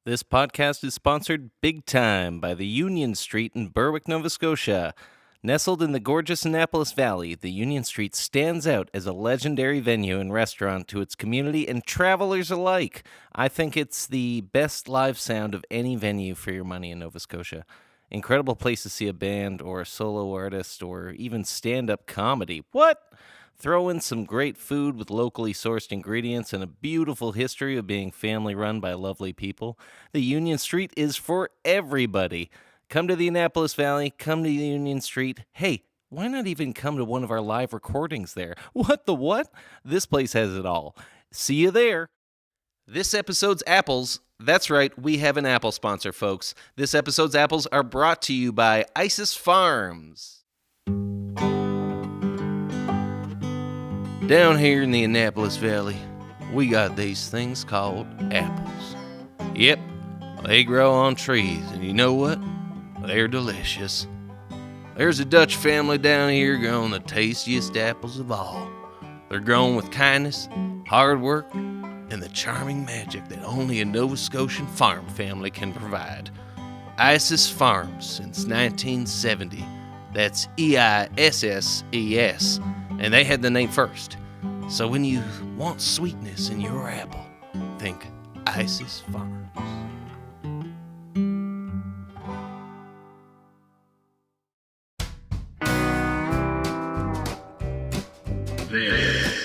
This podcast is sponsored big time by the Union Street in Berwick, Nova Scotia. Nestled in the gorgeous Annapolis Valley, the Union Street stands out as a legendary venue and restaurant to its community and travelers alike. I think it's the best live sound of any venue for your money in Nova Scotia. Incredible place to see a band or a solo artist or even stand-up comedy. What? Throw in some great food with locally sourced ingredients and a beautiful history of being family-run by lovely people. The Union Street is for everybody. Come to the Annapolis Valley, come to the Union Street. Hey, why not even come to one of our live recordings there? What the what? This place has it all. See you there. This episode's apples, that's right, we have an apple sponsor, folks. This episode's apples are brought to you by Isis Farms. Down here in the Annapolis Valley, we got these things called apples. Yep, they grow on trees, and you know what? They're delicious. There's a Dutch family down here growing the tastiest apples of all. They're grown with kindness, hard work, and the charming magic that only a Nova Scotian farm family can provide. Isis Farms since 1970. That's E-I-S-S-E-S. And they had the name first. So when you want sweetness in your apple, think Isis Farms. This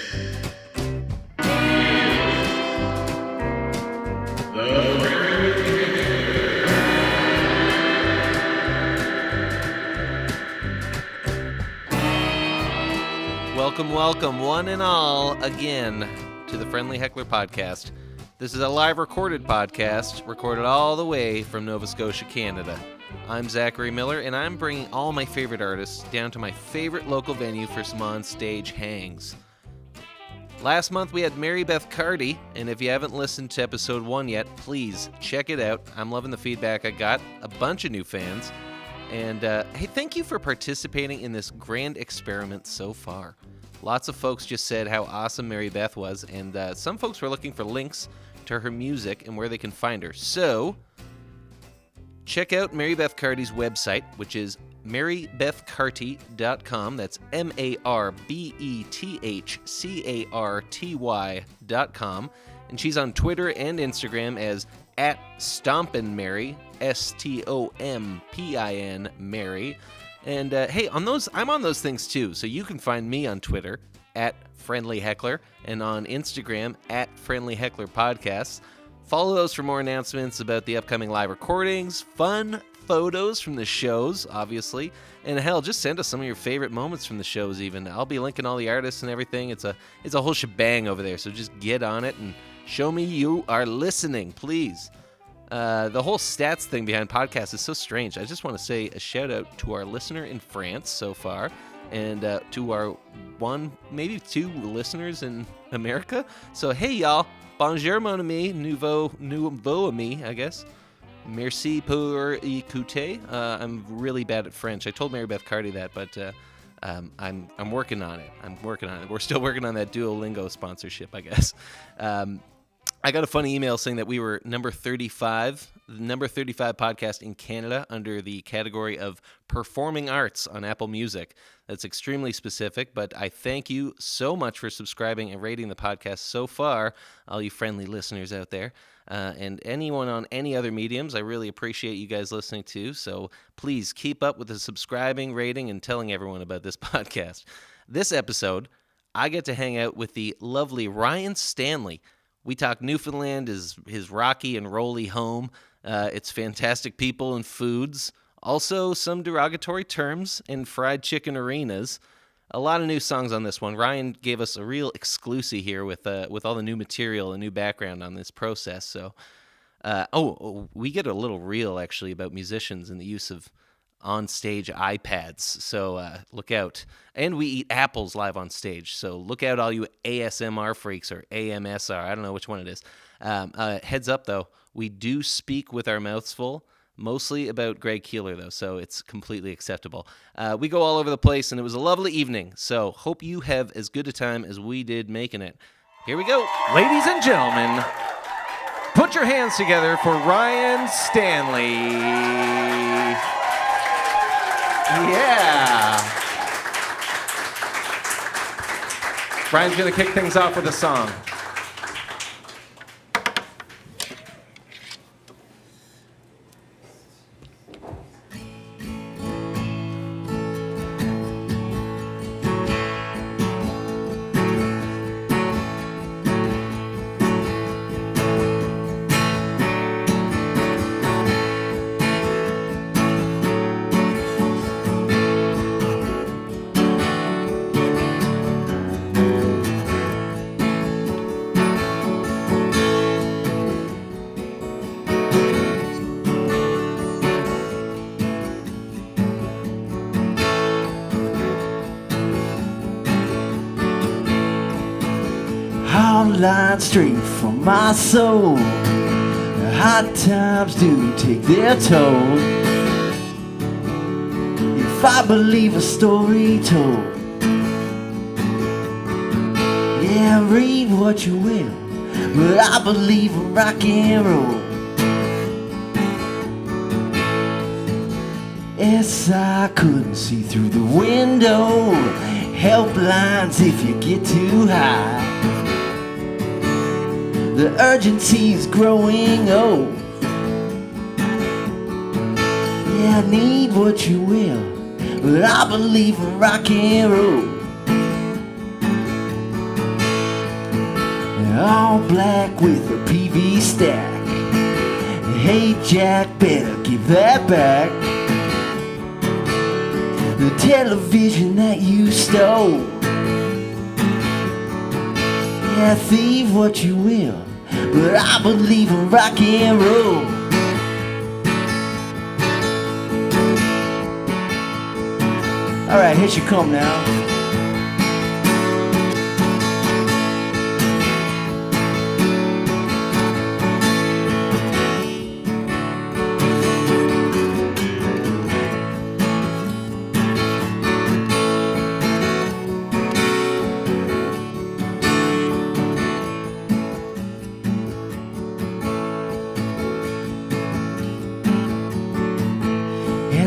Welcome, one and all, again, to the Friendly Heckler podcast. This is a live recorded podcast, recorded all the way from Nova Scotia, Canada. I'm Zakary Miller, and I'm bringing all my favorite artists down to my favorite local venue for some on-stage hangs. Last month, we had Mary Beth Carty, and if you haven't listened to episode 1 yet, please check it out. I'm loving the feedback I got. A bunch of new fans. And, hey, thank you for participating in this grand experiment so far. Lots of folks just said how awesome Mary Beth was, and some folks were looking for links to her music and where they can find her. So, check out Mary Beth Carty's website, which is marybethcarty.com. That's MARBETHCARTY.com. And she's on Twitter and Instagram as @StompinMary, STOMPIN Mary. And hey, I'm on those things too. So you can find me on Twitter @FriendlyHeckler and on Instagram @FriendlyHecklerPodcasts. Follow those for more announcements about the upcoming live recordings, fun photos from the shows, obviously, and hell, just send us some of your favorite moments from the shows. Even I'll be linking all the artists and everything. It's a whole shebang over there. So just get on it and show me you are listening, please. The whole stats thing behind podcasts is so strange. I just want to say a shout out to our listener in France so far, and to our one, maybe two listeners in America. So hey y'all, bonjour mon ami, nouveau ami, I guess. Merci pour écouter. I'm really bad at French. I told Mary Beth Carty that, but I'm working on it. We're still working on that Duolingo sponsorship, I guess. I got a funny email saying that we were number 35 podcast in Canada under the category of performing arts on Apple Music. That's extremely specific, but I thank you so much for subscribing and rating the podcast so far, all you friendly listeners out there. And anyone on any other mediums, I really appreciate you guys listening too. So please keep up with the subscribing, rating, and telling everyone about this podcast. This episode, I get to hang out with the lovely Ryan Stanley. We talk Newfoundland, his rocky and rolly home, its fantastic people and foods, also some derogatory terms and fried chicken arenas. A lot of new songs on this one. Ryan gave us a real exclusive here with all the new material and new background on this process. So, we get a little reel actually about musicians and the use of on-stage iPads, so look out. And we eat apples live on stage, so look out all you ASMR freaks, or AMSR, I don't know which one it is. Heads up, though, we do speak with our mouths full, mostly about Greg Keeler, though, so it's completely acceptable. We go all over the place, and it was a lovely evening, so hope you have as good a time as we did making it. Here we go. Ladies and gentlemen, put Put your hands together for Ryan Stanley. Yeah. Ryan's going to kick things off with a song. Line straight from my soul. Hard times do take their toll. If I believe a story told, yeah, read what you will, but I believe in rock and roll. Yes, I couldn't see through the window. Help lines if you get too high. The urgency's growing old. Yeah, I need what you will, but I believe in rock and roll. All black with a PV stack. Hey Jack, better give that back. The television that you stole. Yeah, thieve what you will, but I believe in rock and roll. All right, here she come now.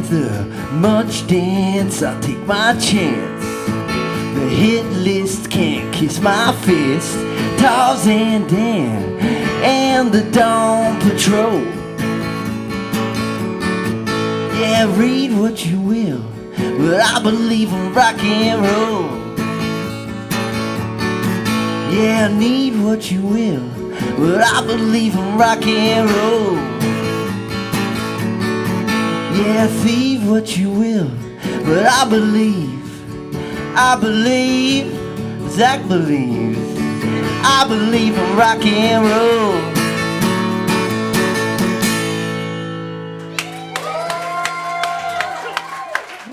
The munch dance, I'll take my chance. The hit list can't kiss my fist. Tarzan Dan and the Dawn Patrol. Yeah, read what you will, but I believe in rock and roll. Yeah, I need what you will, but I believe in rock and roll. Yeah, thieve what you will, but I believe, Zach believes, I believe in rock and roll.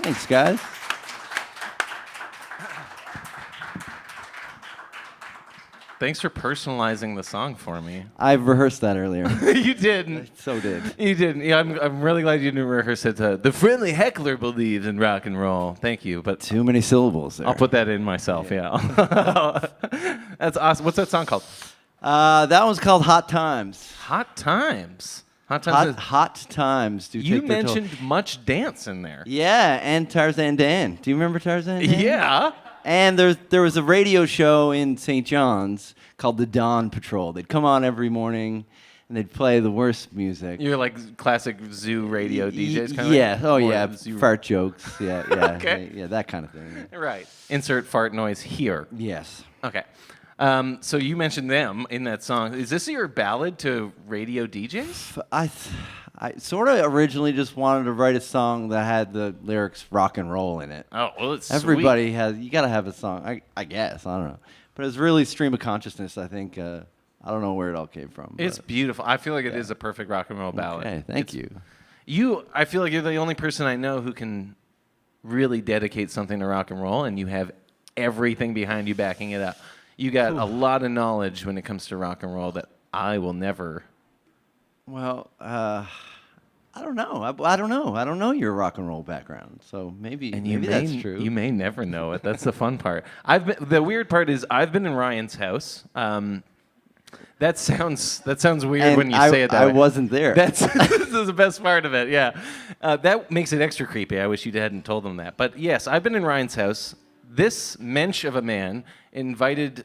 Thanks, guys. Thanks for personalizing the song for me. I've rehearsed that earlier. You didn't. So did. You didn't. Yeah, I'm really glad you didn't rehearse it. The friendly heckler believes in rock and roll. Thank you. But Too many syllables there. I'll put that in myself, yeah. That's awesome. What's that song called? That one's called Hot Times. Hot Times. Hot Times. Hot Times. Do You take their toll. mentioned Much Dance in there. Yeah, and Tarzan Dan. Do you remember Tarzan Dan? Yeah. And there was a radio show in St. John's called the Dawn Patrol. They'd come on every morning, and they'd play the worst music. You're like classic zoo radio DJs, kind of. Yeah. Like, Oh yeah. Fart jokes. Yeah. Yeah. Okay. Yeah. That kind of thing. Right. Insert fart noise here. Yes. Okay. So you mentioned them in that song. Is this your ballad to radio DJs? I sort of originally just wanted to write a song that had the lyrics rock and roll in it. Oh, well, it's Everybody has. You got to have a song. I guess. I don't know. But it's really stream of consciousness. I think. I don't know where it all came from. It's beautiful. I feel like it is a perfect rock and roll ballad. Okay, thank you. I feel like you're the only person I know who can really dedicate something to rock and roll, and you have everything behind you backing it up. You got a lot of knowledge when it comes to rock and roll that I will never. Well, I don't know. I don't know. I don't know your rock and roll background, so maybe that's true. You may never know it. That's the fun part. The weird part is I've been in Ryan's house. That sounds weird And when you say it that I way. wasn't there. This is the best part of it, yeah. That makes it extra creepy. I wish you hadn't told them that. But yes, I've been in Ryan's house. This mensch of a man invited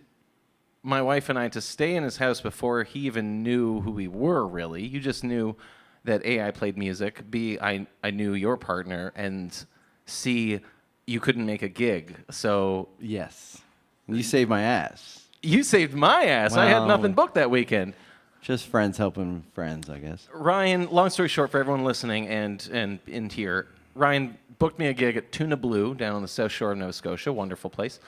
my wife and I to stay in his house before he even knew who we were, really. You just knew that A, I played music, B, I knew your partner, and C, you couldn't make a gig. So Yes. You saved my ass. you saved my ass. I had Well, nothing booked that weekend. Just friends helping friends, I guess. Ryan, long story short for everyone listening and in here, Ryan booked me a gig at Tuna Blue down on the south shore of Nova Scotia. Wonderful place.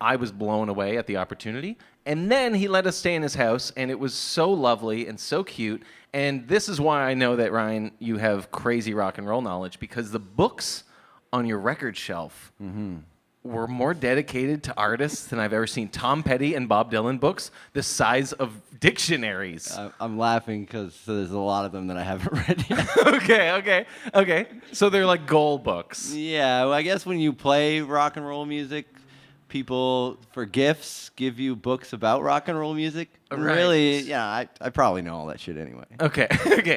I was blown away at the opportunity. And then he let us stay in his house, and it was so lovely and so cute. And this is why I know that, Ryan, you have crazy rock and roll knowledge, because the books on your record shelf were more dedicated to artists than I've ever seen. Tom Petty and Bob Dylan books, the size of dictionaries. I'm laughing because there's a lot of them that I haven't read yet. Okay. So they're like goal books. Yeah, well, I guess when you play rock and roll music, people, for gifts, give you books about rock and roll music. Right. Really, yeah, I probably know all that shit anyway. Okay,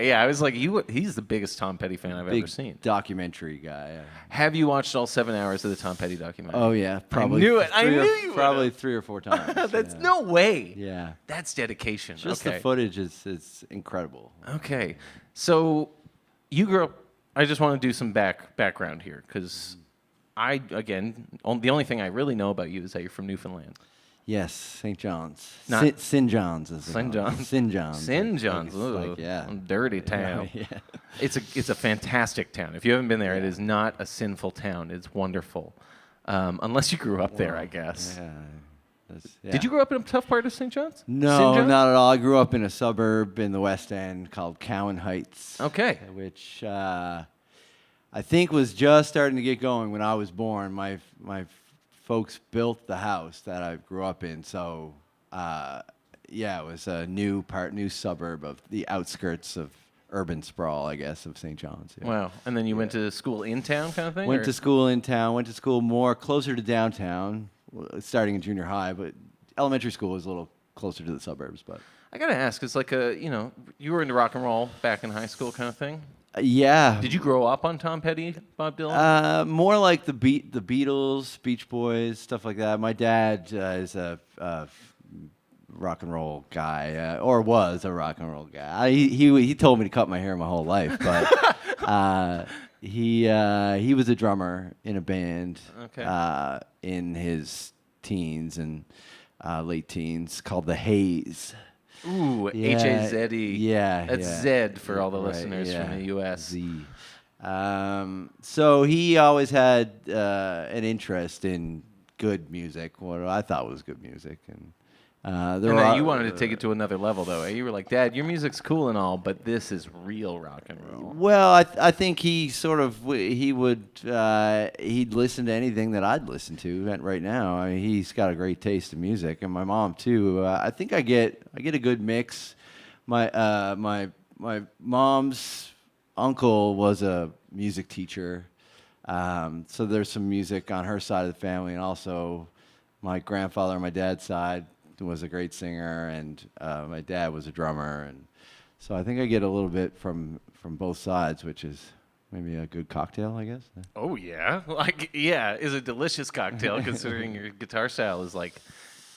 yeah. I was like, he's the biggest Tom Petty fan I've Big ever seen. documentary guy. Yeah. Have you watched all 7 hours of the Tom Petty documentary? Oh yeah, probably. knew it. I knew you Probably would've. 3 or 4 times. That's yeah. no way. Yeah. That's dedication. Just okay. the footage is incredible. Okay. So you grew up. I just want to do some background here because the only thing I really know about you is that you're from Newfoundland. Yes, St. John's. Not- St. John's is St. John's. St. John's. St. John's. It's Ugh, like, yeah. Dirty town. Yeah. It's a fantastic town. If you haven't been there, it is not a sinful town. It's wonderful. Unless you grew up there, I guess. Yeah. Did you grow up in a tough part of St. John's? No, St. John's? not at all. I grew up in a suburb in the West End called Cowan Heights. Okay. Which I think was just starting to get going when I was born. My folks built the house that I grew up in, so it was a new suburb of the outskirts of urban sprawl, I guess, of St. John's. Yeah. Wow. And then you went to school in town kind of thing? Went or? to school in town. Went to school more closer to downtown, starting in junior high, but elementary school was a little closer to the suburbs. But I got to ask, it's like you were into rock and roll back in high school kind of thing? yeah. Did you grow up on Tom Petty, Bob Dylan? More like the Beatles, Beach Boys, stuff like that. My dad is a rock and roll guy, or was a rock and roll guy. He told me to cut my hair my whole life, but he was a drummer in a band in his teens and late teens called the Haze. Ooh, Yeah, H-A-Z-E. yeah, That's yeah. Zed for all the Right, listeners yeah. from the U.S. Z. So he always had an interest in good music, what I thought was good music, and And then you wanted to take it to another level, though. Eh? You were like, Dad, your music's cool and all, but this is real rock and roll. Well, I think he sort of he'd listen to anything that I'd listen to right now. I mean, he's got a great taste in music, and my mom too. I think I get a good mix. My mom's uncle was a music teacher, so there's some music on her side of the family, and also my grandfather on my dad's side was a great singer, and my dad was a drummer, and so I think I get a little bit from both sides, which is maybe a good cocktail, I guess. Oh, yeah? Is a delicious cocktail considering your guitar style is like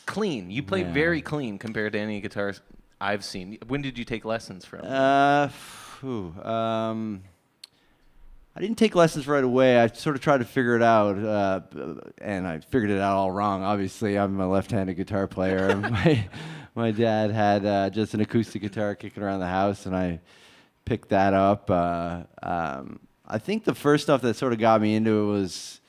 clean. You play very clean compared to any guitars I've seen. When did you take lessons from? I didn't take lessons right away. I sort of tried to figure it out, and I figured it out all wrong. Obviously, I'm a left-handed guitar player. And my dad had just an acoustic guitar kicking around the house, and I picked that up. I think the first stuff that sort of got me into it was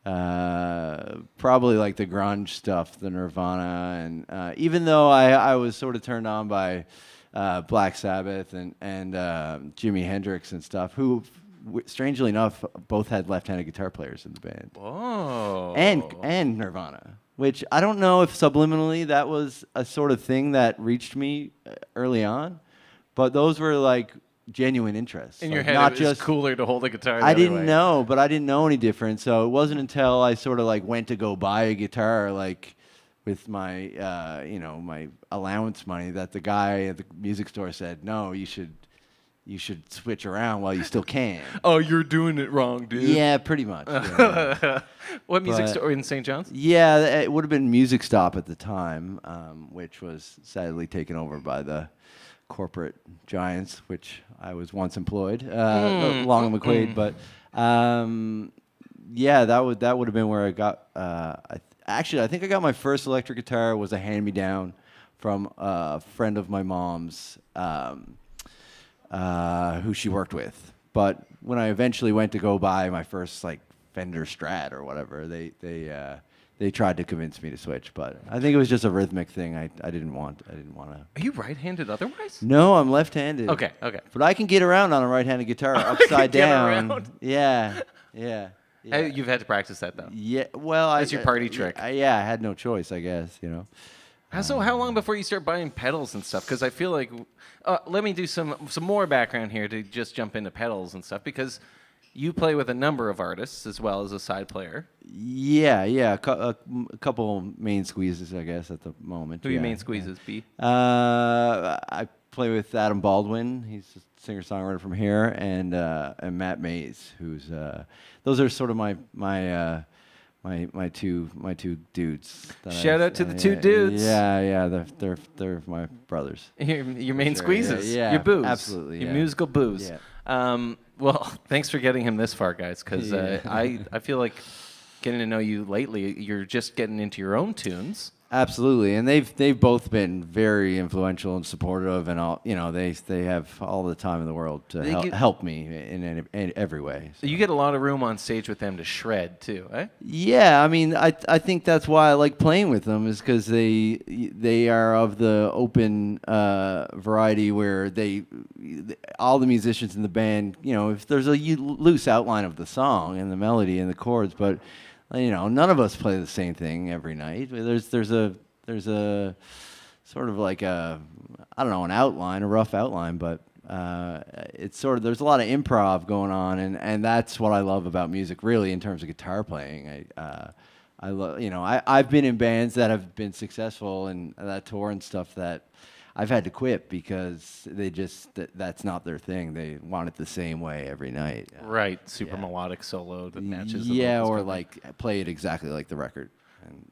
probably like the grunge stuff, the Nirvana, and even though I was sort of turned on by Black Sabbath and Jimi Hendrix and stuff, who strangely enough both had left-handed guitar players in the band. Oh. And Nirvana, which I don't know if subliminally that was a sort of thing that reached me early on, but those were like genuine interests. In your like, head, not it was just cooler to hold a guitar the I other didn't way. know, but I didn't know any different. So it wasn't until I sort of like went to go buy a guitar, like with my my allowance money that the guy at the music store said, no, you should switch around while you still can. Oh, you're doing it wrong, dude. Yeah, pretty much. Yeah. What music But- store in St. John's? Yeah, it would have been Music Stop at the time, which was sadly taken over by the corporate giants, which I was once employed, Long and McQuaid. But yeah, that would have been where I got. I think I got my first electric guitar was a hand-me-down from a friend of my mom's, who she worked with. But when I eventually went to go buy my first like Fender Strat or whatever, they tried to convince me to switch, but I think it was just a rhythmic thing. I didn't want to. Are you right-handed otherwise? No, I'm left-handed. Okay. But I can get around on a right-handed guitar upside get down. around. Yeah. You've had to practice that, though. Yeah. Well, That's your party trick. I had no choice, I guess. So how long before you start buying pedals and stuff? Because I feel like, let me do some more background here to just jump into pedals and stuff, because you play with a number of artists as well as a side player. Yeah. A couple main squeezes, I guess, at the moment. Who are your main squeezes, B? I play with Adam Baldwin. He's a singer-songwriter from here, and Matt Mays, who's those are sort of my two dudes. Shout out to the two dudes. Yeah, they're my brothers. Your main Sure, squeezes. yeah, Your boos. absolutely, Your yeah. musical boos. Yeah. Well, thanks for getting him this far, guys, because I feel like getting to know you lately, you're just getting into your own tunes. Absolutely, and they've both been very influential and supportive, and all they have all the time in the world to help me in every way. So you get a lot of room on stage with them to shred too, eh? Yeah, I mean, I think that's why I like playing with them, is because they are of the open variety where all the musicians in the band, if there's a loose outline of the song and the melody and the chords, but none of us play the same thing every night. There's a sort of like an outline, a rough outline, but it's sort of, there's a lot of improv going on, and that's what I love about music, really, in terms of guitar playing. I love, I've been in bands that have been successful and that tour and stuff that I've had to quit because they just that's not their thing. They want it the same way every night. Right, super melodic solo that matches. Yeah, or like play it exactly like the record.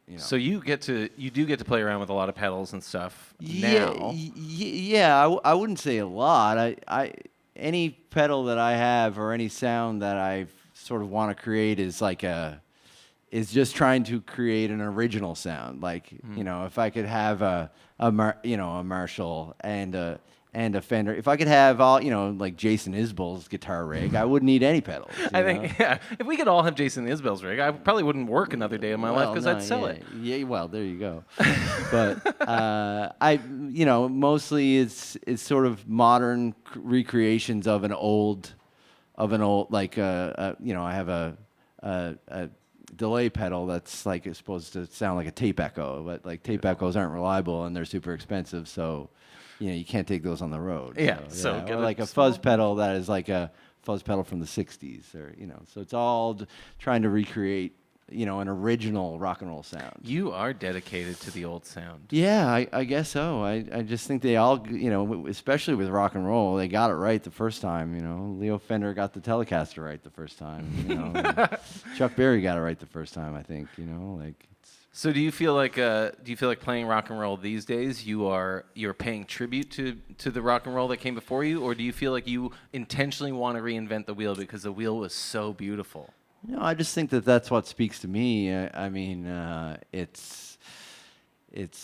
And, So you do get to play around with a lot of pedals and stuff now. Yeah, I wouldn't say a lot. I any pedal that I have or any sound that I sort of want to create is just trying to create an original sound. Like, if I could have a Marshall and a Fender, if I could have all, like Jason Isbell's guitar rig, I wouldn't need any pedals. I think, if we could all have Jason Isbell's rig, I probably wouldn't work another day of my life because I'd sell it. Yeah, well, there you go. But mostly it's sort of modern recreations of an old, like I have a delay pedal that's like it's supposed to sound like a tape echo, but like tape echoes aren't reliable and they're super expensive, so you can't take those on the road. So or like a fuzz pedal that is like a fuzz pedal from the 60s, or so it's all trying to recreate an original rock and roll sound. You are dedicated to the old sound. Yeah, I guess so. I just think they all, especially with rock and roll, they got it right the first time. Leo Fender got the Telecaster right the first time. Chuck Berry got it right the first time, I think. So do you feel like playing rock and roll these days, you're paying tribute to the rock and roll that came before you, or do you feel like you intentionally want to reinvent the wheel because the wheel was so beautiful? No, I just think that's what speaks to me. It's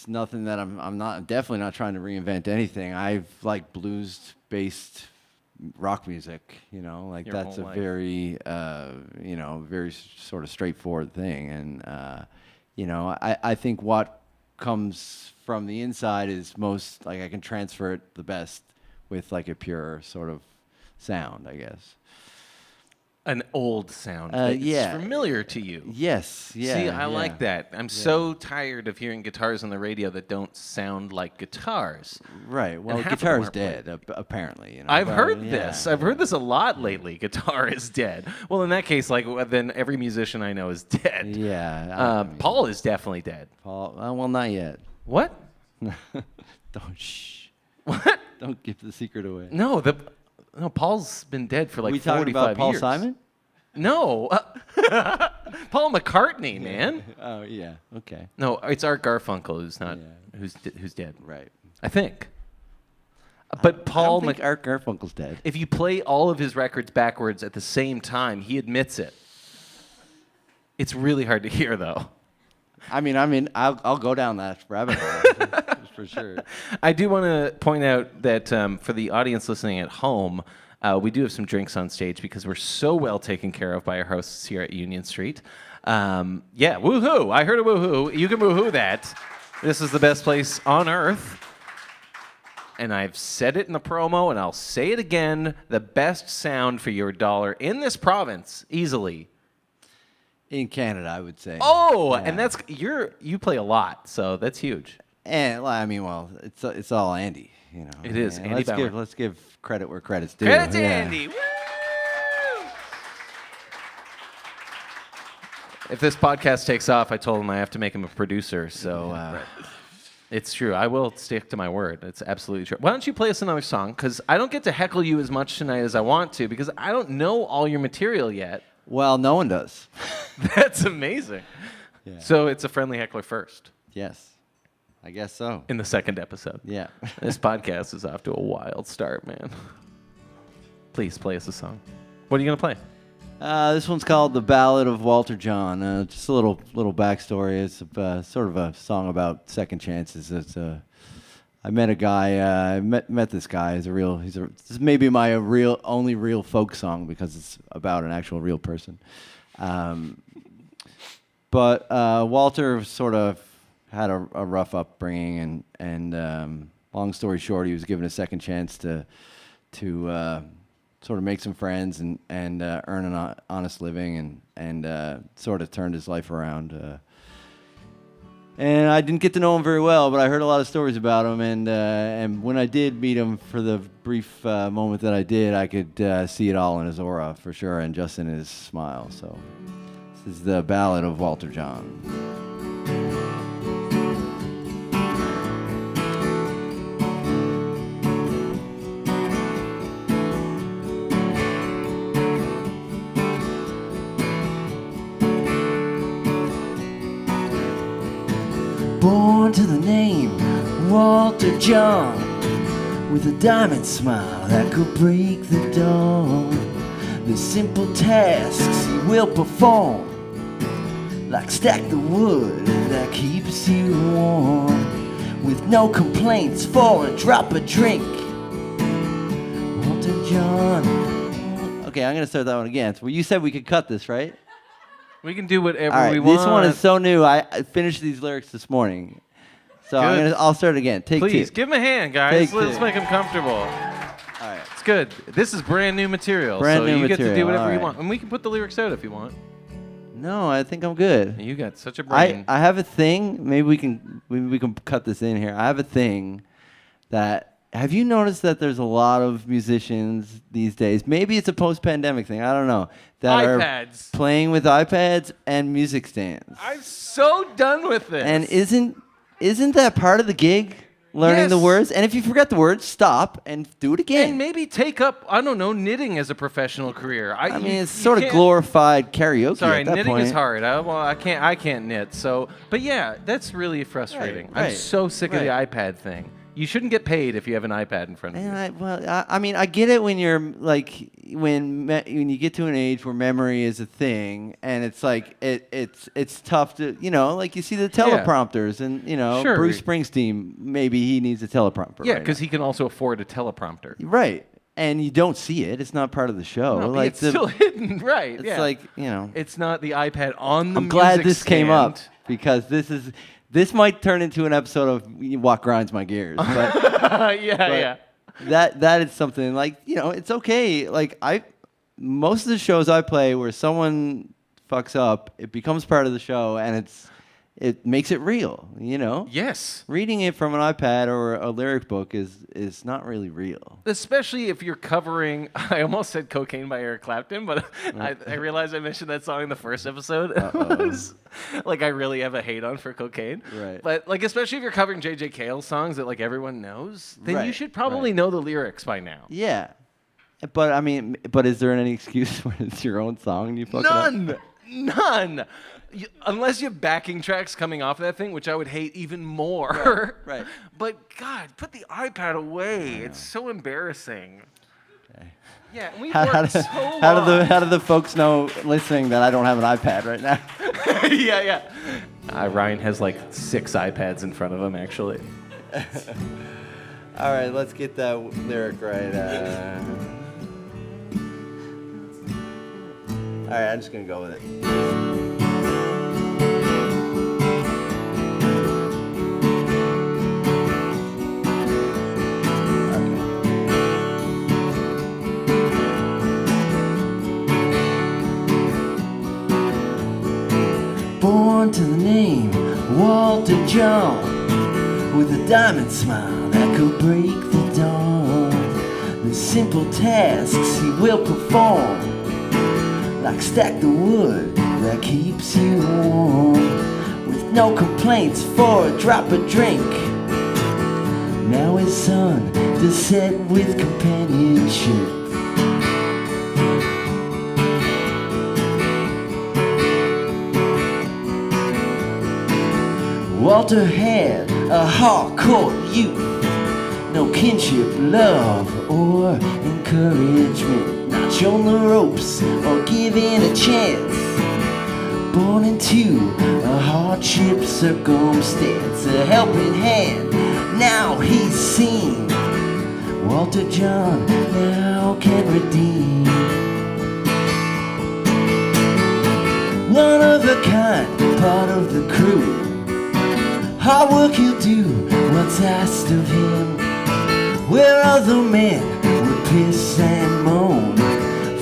nothing that I'm definitely not trying to reinvent anything. I've liked blues-based rock music, that's a very, very sort of straightforward thing. And, I think what comes from the inside is most, like, I can transfer it the best with like a pure sort of sound, I guess. An old sound. Yeah. It's familiar to you. Yes. Yeah. See, I yeah. like that. I'm so tired of hearing guitars on the radio that don't sound like guitars. Right. Well, half of them guitar's are dead, apparently. I've but, heard yeah, this. I've heard this a lot lately. Guitar is dead. Well, in that case, then every musician I know is dead. Yeah. Paul is definitely dead. Paul. Well, not yet. What? Don't shh. What? Don't give the secret away. No, Paul's been dead for like 45 talking about Paul years. Simon? No. Paul McCartney, man. Oh yeah. Okay. No, it's Art Garfunkel who's dead. Right. I think. But Paul I don't think Art Garfunkel's dead. if you play all of his records backwards at the same time, he admits it. It's really hard to hear, though. I mean, I'll go down that rabbit hole for sure. I do want to point out that for the audience listening at home, we do have some drinks on stage because we're so well taken care of by our hosts here at Union Street. Yeah, woohoo! I heard a woohoo. You can woohoo that. This is the best place on earth. And I've said it in the promo, and I'll say it again. The best sound for your dollar in this province, easily. In Canada, I would say. Oh, Yeah. and that's you play a lot, so that's huge. And it's all Andy. It is, Yeah, Andy Bauer. let's give credit where credit's due. Credit to yeah. Andy. Woo! If this podcast takes off, I told him I have to make him a producer, so it's true. I will stick to my word. It's absolutely true. Why don't you play us another song? Because I don't get to heckle you as much tonight as I want to because I don't know all your material yet. Well, no one does. That's amazing. Yeah. So it's a friendly heckler first Yes, I guess so. in the second episode. Yeah. This podcast is off to a wild start, man. Please play us a song. What are you going to play? This one's called "The Ballad of Walter John." Just a little backstory. It's sort of a song about second chances. I met a guy. I met this guy. This is maybe my only real folk song because it's about an actual real person. But Walter sort of had a rough upbringing, and long story short, he was given a second chance to sort of make some friends and earn an honest living, and sort of turned his life around. And I didn't get to know him very well, but I heard a lot of stories about him. And when I did meet him for the brief moment that I did, I could see it all in his aura for sure, and just in his smile. So this is the Ballad of Walter John. Born to the name Walter John, with a diamond smile that could break the dawn. The simple tasks he will perform, like stack the wood that keeps you warm, with no complaints for a drop of drink. Walter John. Okay, I'm gonna start that one again. So you said we could cut this, right? We can do whatever All right, we want. this one is so new. I finished these lyrics this morning, so I'll start again. Take Please, two. give him a hand, guys. Take Let's two. make him comfortable. All right. It's good. This is brand new material, Brand so new you get to do material, whatever all you right. want. And we can put the lyrics out if you want. No, I think I'm good. You got such a brain. I have a thing. Maybe we can cut this in here. I have a thing that. Have you noticed that there's a lot of musicians these days? Maybe it's a post-pandemic thing. I don't know. That iPads. are playing with iPads and music stands. I'm so done with this. And isn't that part of the gig? Learning the Yes. words, and if you forget the words, stop and do it again. And maybe take up, I don't know, knitting as a professional career. I mean, it's you sort of can't- glorified karaoke. Sorry, at that knitting point. is hard. I can't knit. So, but yeah, that's really frustrating. I'm right, so sick of the right. iPad thing. You shouldn't get paid if you have an iPad in front of you. And I mean, I get it when you're like when you get to an age where memory is a thing, and it's like it's tough to like you see the teleprompters, and Sure. Bruce Springsteen, maybe he needs a teleprompter. Yeah, right because he can also afford a teleprompter. now. Right, and you don't see it; it's not part of the show. No, like it's still hidden, right? it's yeah. like It's not the iPad on the I'm glad music this came up stand. because this might turn into an episode of What Grinds My Gears. But yeah. that is something like it's okay. Like most of the shows I play where someone fucks up, it becomes part of the show, and it makes it real, you know? Yes. Reading it from an iPad or a lyric book is not really real. Especially if you're covering, I almost said Cocaine by Eric Clapton, but I realized I mentioned that song in the first episode. Like, I really have a hate on for Cocaine. Right. But, like, especially if you're covering J.J. Cale's songs that, like, everyone knows, then you should probably know the lyrics by now. Yeah. But, I mean, is there any excuse when it's your own song and you fuck it up? None. Unless you have backing tracks coming off of that thing, which I would hate even more. Right. But God, put the iPad away. It's so embarrassing. Okay. Yeah, and we've worked so long. How do the folks know listening that I don't have an iPad right now? Yeah. Ryan has like 6 iPads in front of him, actually. All right, let's get that lyric right. All right, I'm just gonna go with it. Born to the name Walter John, with a diamond smile that could break the dawn. The simple tasks he will perform, like stack the wood that keeps you warm, with no complaints for a drop of drink. Now his son does set with companionship. Walter had a hardcore youth, no kinship, love, or encouragement, not shown the ropes or given a chance. Born into a hardship circumstance, a helping hand, now he's seen. Walter John now can redeem. One of a kind, part of the crew. Hard work he'll do what's asked of him, where other men would piss and moan.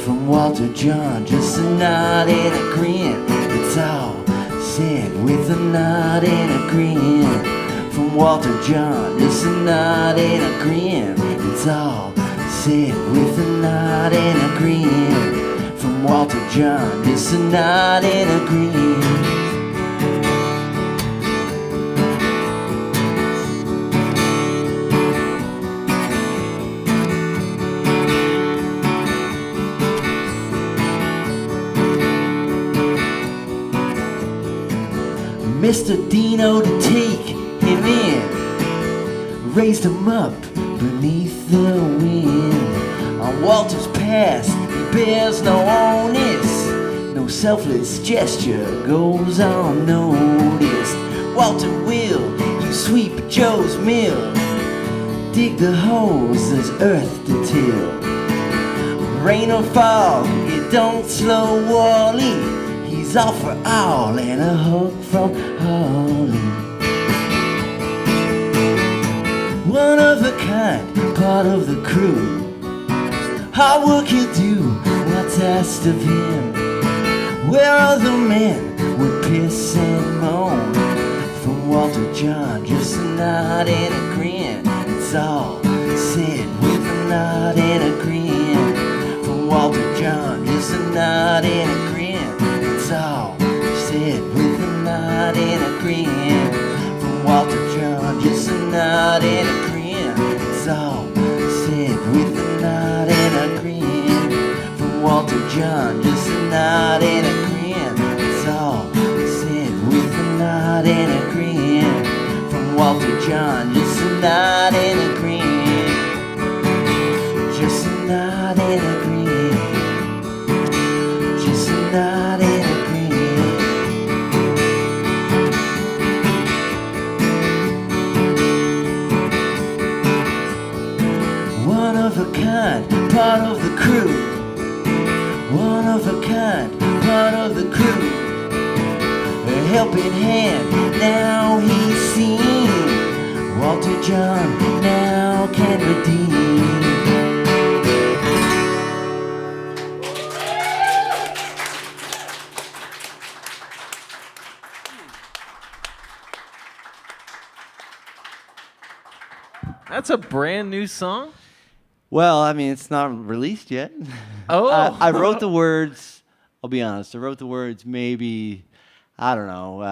From Walter John, just a nod and a grin. It's all said with a nod and a grin. From Walter John, just a nod and a grin. It's all said with a nod and a grin. From Walter John, just a nod and a grin. Mr. Dino to take him in, raised him up beneath the wind. On Walter's past he bears no onus, no selfless gesture goes unnoticed. Walter will, you sweep Joe's mill, dig the holes there's earth to till. Rain or fog, it don't slow Wally. He's all for all and a hug from Holly. One of a kind, part of the crew. Hard work he'll do what's asked of him, where other men would piss and moan. From Walter John, just a nod and a grin. It's all said with a nod and a grin. From Walter John, just a nod and a grin. It's all said with a nod and a grin. From Walter John, just a nod and a grin. It's all said with a nod and a grin. From Walter John, just a nod and a grin. It's all said with a nod and a grin. From Walter John, just a nod and a grin. Just a nod and a grin. Just a nod and a grin. One of a kind, part of the crew. One of a kind, part of the crew. A helping hand, now he's seen. Walter John now can redeem. That's a brand new song? Well, I mean, it's not released yet. Oh. I wrote the words. I'll be honest. I wrote the words maybe, I don't know.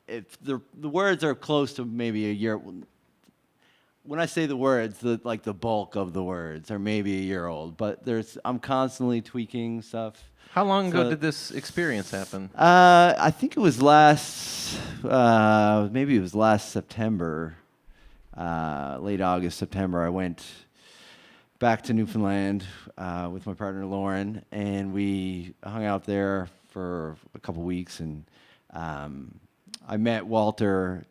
If the words are close to maybe a year. When I say the words, the bulk of the words are maybe a year old. But I'm constantly tweaking stuff. How long ago did this experience happen? I think it was maybe it was last September, late August, September. I went back to Newfoundland with my partner Lauren, and we hung out there for a couple weeks. And I met Walter.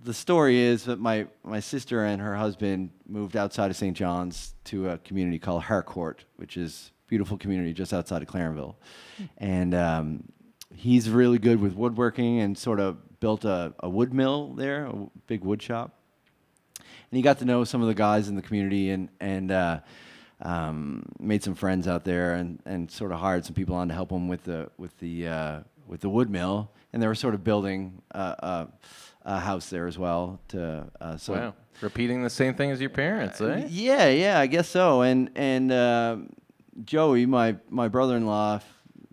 The story is that my sister and her husband moved outside of St. John's to a community called Harcourt, which is beautiful community just outside of Clarenville. And he's really good with woodworking and sort of built a wood mill there, a big wood shop. And he got to know some of the guys in the community and made some friends out there and sort of hired some people on to help him with the wood mill. And they were sort of building a house there as well. Wow. Repeating the same thing as your parents, eh? Yeah, I guess so. And Joey, my brother-in-law,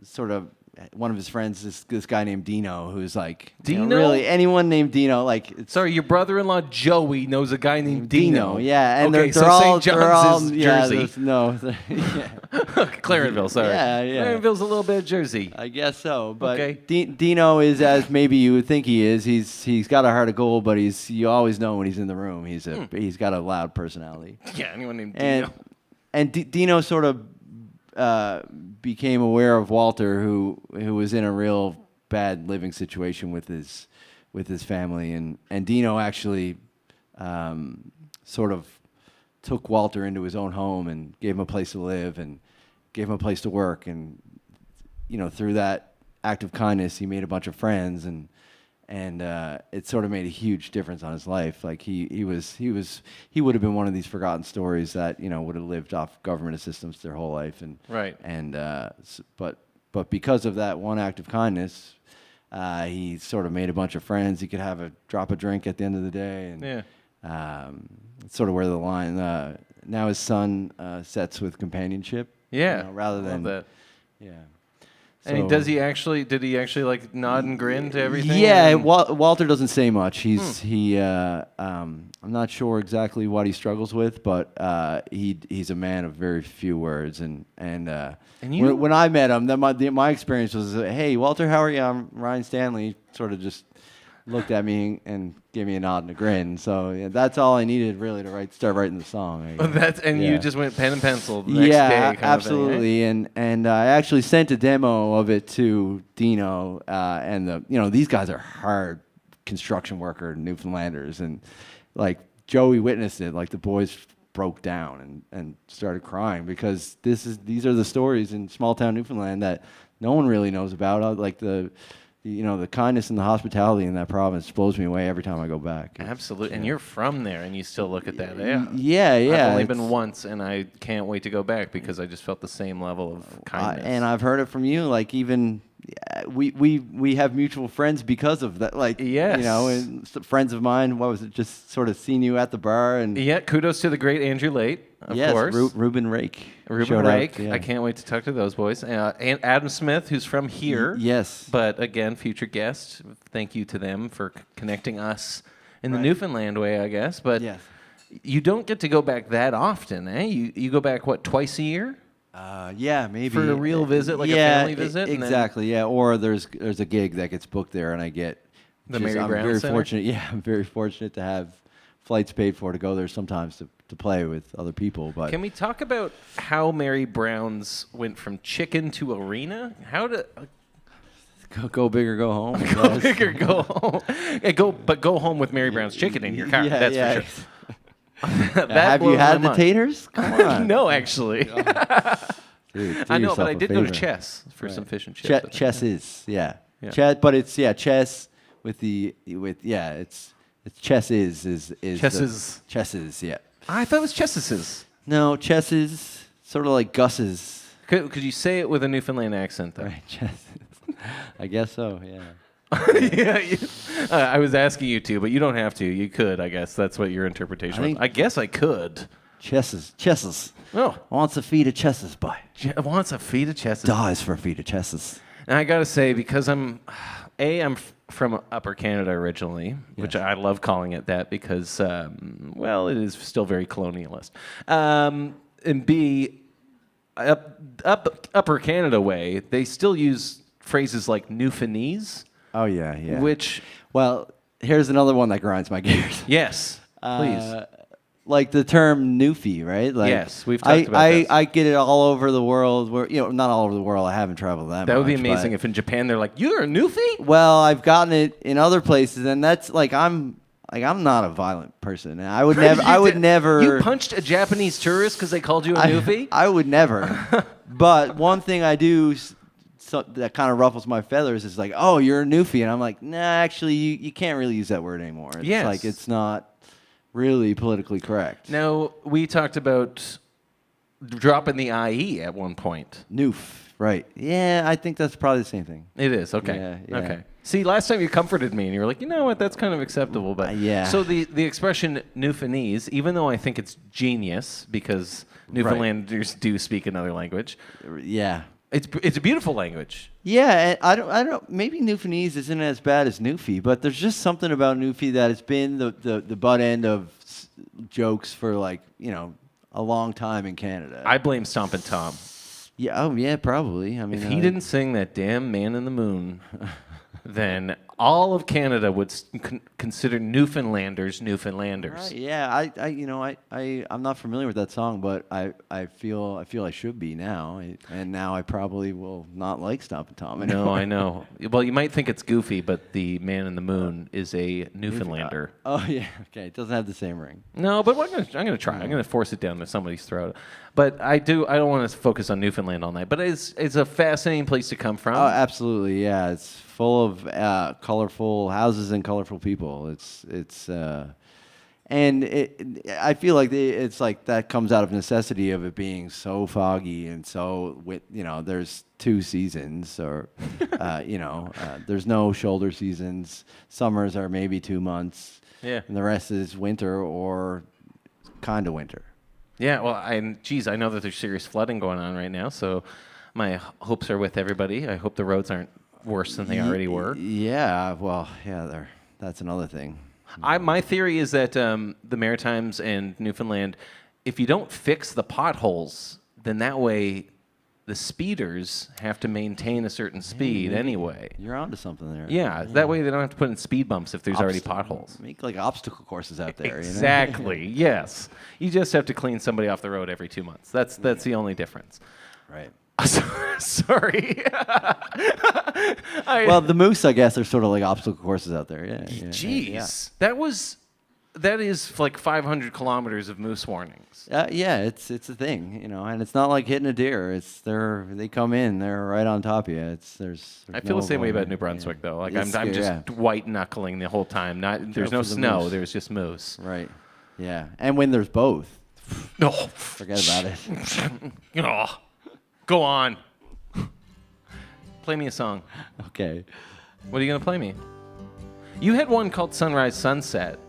sort of one of his friends, this guy named Dino, who's like, Dino? Really anyone named Dino, like. Sorry, your brother-in-law Joey knows a guy named Dino. Yeah, and okay, they're all St. John's is yeah, Jersey. No, Clarenville, sorry. Yeah. Clarenville's a little bit of Jersey. I guess so, but Okay. Dino is as maybe you would think he is. He's got a heart of gold, but you always know when he's in the room. He's got a loud personality. Yeah, anyone named Dino. And Dino sort of became aware of Walter, who was in a real bad living situation with his family, and Dino actually sort of took Walter into his own home and gave him a place to live and gave him a place to work, and through that act of kindness he made a bunch of friends, and it sort of made a huge difference on his life. Like he would have been one of these forgotten stories that would have lived off government assistance their whole life, and right. And but because of that one act of kindness, he sort of made a bunch of friends. He could have a drop of drink at the end of the day, and it's sort of where the line. Now his son sets with companionship. Yeah, rather than that. Yeah. And did he actually like nod and grin to everything? Yeah, Walter doesn't say much. I'm not sure exactly what he struggles with, but he's a man of very few words. And when I met him, my experience was, hey, Walter, how are you? I'm Ryan Stanley. Sort of just looked at me and gave me a nod and a grin. So that's all I needed really to start writing the song. You just went pen and pencil the next day. Kind Absolutely. Of thing, and I actually sent a demo of it to Dino, and these guys are hard construction worker Newfoundlanders, and like Joey witnessed it. Like the boys broke down and started crying because these are the stories in small town Newfoundland that no one really knows about. Like the kindness and the hospitality in that province blows me away every time I go back. Absolutely. And you're from there, and you still look at that. Yeah. I've only been once, and I can't wait to go back because I just felt the same level of kindness. And I've heard it from you. Like even we have mutual friends because of that. Like yes. And friends of mine. What was it? Just sort of seen you at the bar and kudos to the great Andrew Late. Of course. Ruben Rake. I can't wait to talk to those boys. And Adam Smith, who's from here. Yes. But again, future guest. Thank you to them for connecting us in the Newfoundland way, I guess. But you don't get to go back that often, eh? You go back, twice a year? Yeah, maybe. For a real visit, like a family visit? Exactly, yeah. Or there's a gig that gets booked there, and I get... The Mary Brown very Center? fortunate. Yeah, I'm very fortunate to have flights paid for to go there sometimes to play with other people. But can we talk about how Mary Brown's went from chicken to arena? How to go big or go home? Go big or go home. Go home with Mary Brown's chicken in your car. That's for sure. Have you had the taters? Come on. No, actually. Dude, I know, but I did go to Chess for some fish and chips. Chess is but it's chess it's chess is chesses, yeah. I thought it was chesses. No, chesses, sort of like Gus's. Could you say it with a Newfoundland accent, though? Right, chesses. I guess so, yeah. Yeah, I was asking you to, but you don't have to. You could, I guess. That's what your interpretation was. I guess I could. Chesses. Oh. Wants a feed of chesses, boy. Wants a feed of chesses. Dies for a feed of chesses. And I got to say, because I'm from Upper Canada originally, which I love calling it that because, it is still very colonialist. And B, Upper Canada way, they still use phrases like Newfoundlandese. Oh, yeah. Which... Well, here's another one that grinds my gears. Yes, please. Like the term Newfie, right? Like, yes, we've talked about this. I get it all over the world. Where not all over the world. I haven't traveled that much. That would be amazing if in Japan they're like, "You're a Newfie?" Well, I've gotten it in other places, and that's like I'm not a violent person. I would never. I would never. You punched a Japanese tourist because they called you a Newfie? I would never. But one thing I do that kind of ruffles my feathers is like, "Oh, you're a Newfie," and I'm like, "Nah, actually, you can't really use that word anymore." It's like it's not really politically correct. Now, we talked about dropping the IE at one point. Noof, right. Yeah, I think that's probably the same thing. It is, okay. Yeah. Okay. See, last time you comforted me and you were like, you know what, that's kind of acceptable. But yeah. So the expression Newfoundlandese, even though I think it's genius because Newfoundlanders do speak another language. Yeah. It's a beautiful language. Yeah, and I don't. Maybe Newfoundlandese isn't as bad as Newfie, but there's just something about Newfie that has been the butt end of jokes for a long time in Canada. I blame Stompin' Tom. Yeah. Oh, yeah. Probably. I mean, if he didn't sing that damn Man in the Moon, then all of Canada would consider Newfoundlanders Newfoundlanders. Right, yeah, I'm not familiar with that song, but I feel I should be now, and now I probably will not like Stompin' Tom anymore. No, I know. Well, you might think it's goofy, but the Man in the Moon is a Newfoundlander. Oh yeah, okay. It doesn't have the same ring. No, but I'm gonna try. I'm gonna force it down to somebody's throat. But I don't want to focus on Newfoundland all night. But it's a fascinating place to come from. Oh, absolutely. Yeah, it's full of colorful houses and colorful people. I feel like it's like that comes out of necessity of it being so foggy and so there's 2 seasons or there's no shoulder seasons. Summers are maybe 2 months. Yeah. And the rest is winter or kind of winter. Yeah, well, I know that there's serious flooding going on right now, so my hopes are with everybody. I hope the roads aren't worse than they already were. Yeah, well, yeah, that's another thing. My theory is that the Maritimes and Newfoundland, if you don't fix the potholes, then that way the speeders have to maintain a certain speed anyway. You're onto something there. Yeah, that way they don't have to put in speed bumps if there's already potholes. Make like obstacle courses out there. Exactly, yes. You just have to clean somebody off the road every 2 months. That's the only difference. Right. Sorry. Well, the moose, I guess, are sort of like obstacle courses out there. Yeah. Jeez. Yeah. That is like 500 kilometers of moose warnings. Yeah, it's a thing, and it's not like hitting a deer. They come in, they're right on top of you. There's I feel the same way about New Brunswick though. Like I'm just white knuckling the whole time. There's no snow. Moose. There's just moose. Right. Yeah, and when there's both, no, forget about it. Oh, go on. Play me a song. Okay. What are you gonna play me? You had one called Sunrise Sunset.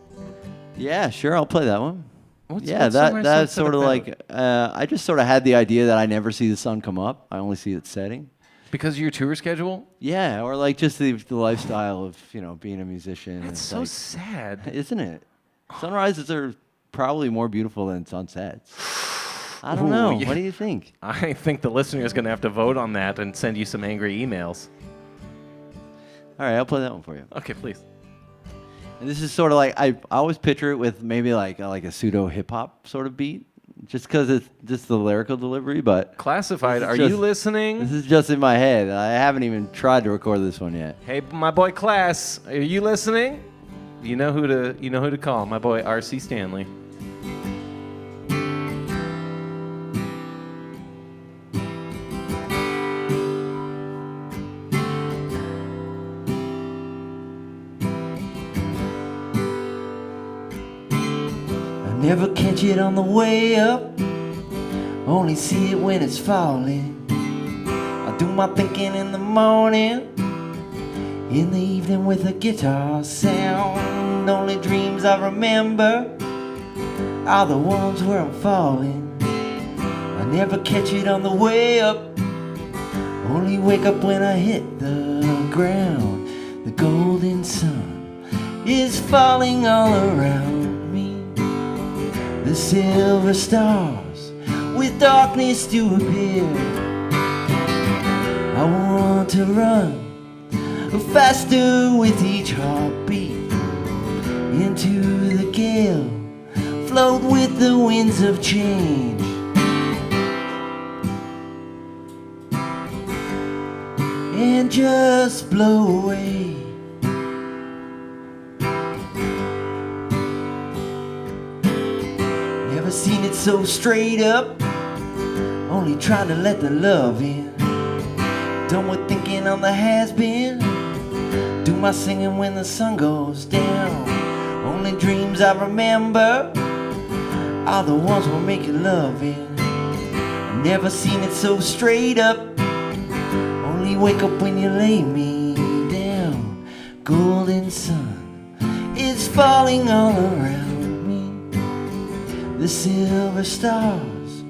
Yeah, sure. I'll play that one. What's that's sort of about? like I just sort of had the idea that I never see the sun come up. I only see it setting. Because of your tour schedule? Yeah, or like just the lifestyle of being a musician. It's so sad, isn't it? Sunrises are probably more beautiful than sunsets. I don't know. Yeah. What do you think? I think the listener is going to have to vote on that and send you some angry emails. All right, I'll play that one for you. Okay, please. And this is sort of like I always picture it with maybe like a pseudo hip hop sort of beat, just because it's just the lyrical delivery. But Classified, are you listening? This is just in my head. I haven't even tried to record this one yet. Hey, my boy Class, are you listening? You know who to call. My boy RC Stanley. Never catch it on the way up, only see it when it's falling. I do my thinking in the morning, in the evening with a guitar sound. Only dreams I remember are the ones where I'm falling. I never catch it on the way up, only wake up when I hit the ground. The golden sun is falling all around me. The silver stars with darkness to appear. I want to run faster with each heartbeat into the gale, float with the winds of change. And just blow away. Never seen it so straight up, only trying to let the love in. Done with thinking on the has-been, do my singing when the sun goes down. Only dreams I remember are the ones we're making love in. Never seen it so straight up, only wake up when you lay me down. Golden sun is falling all around me. The silver stars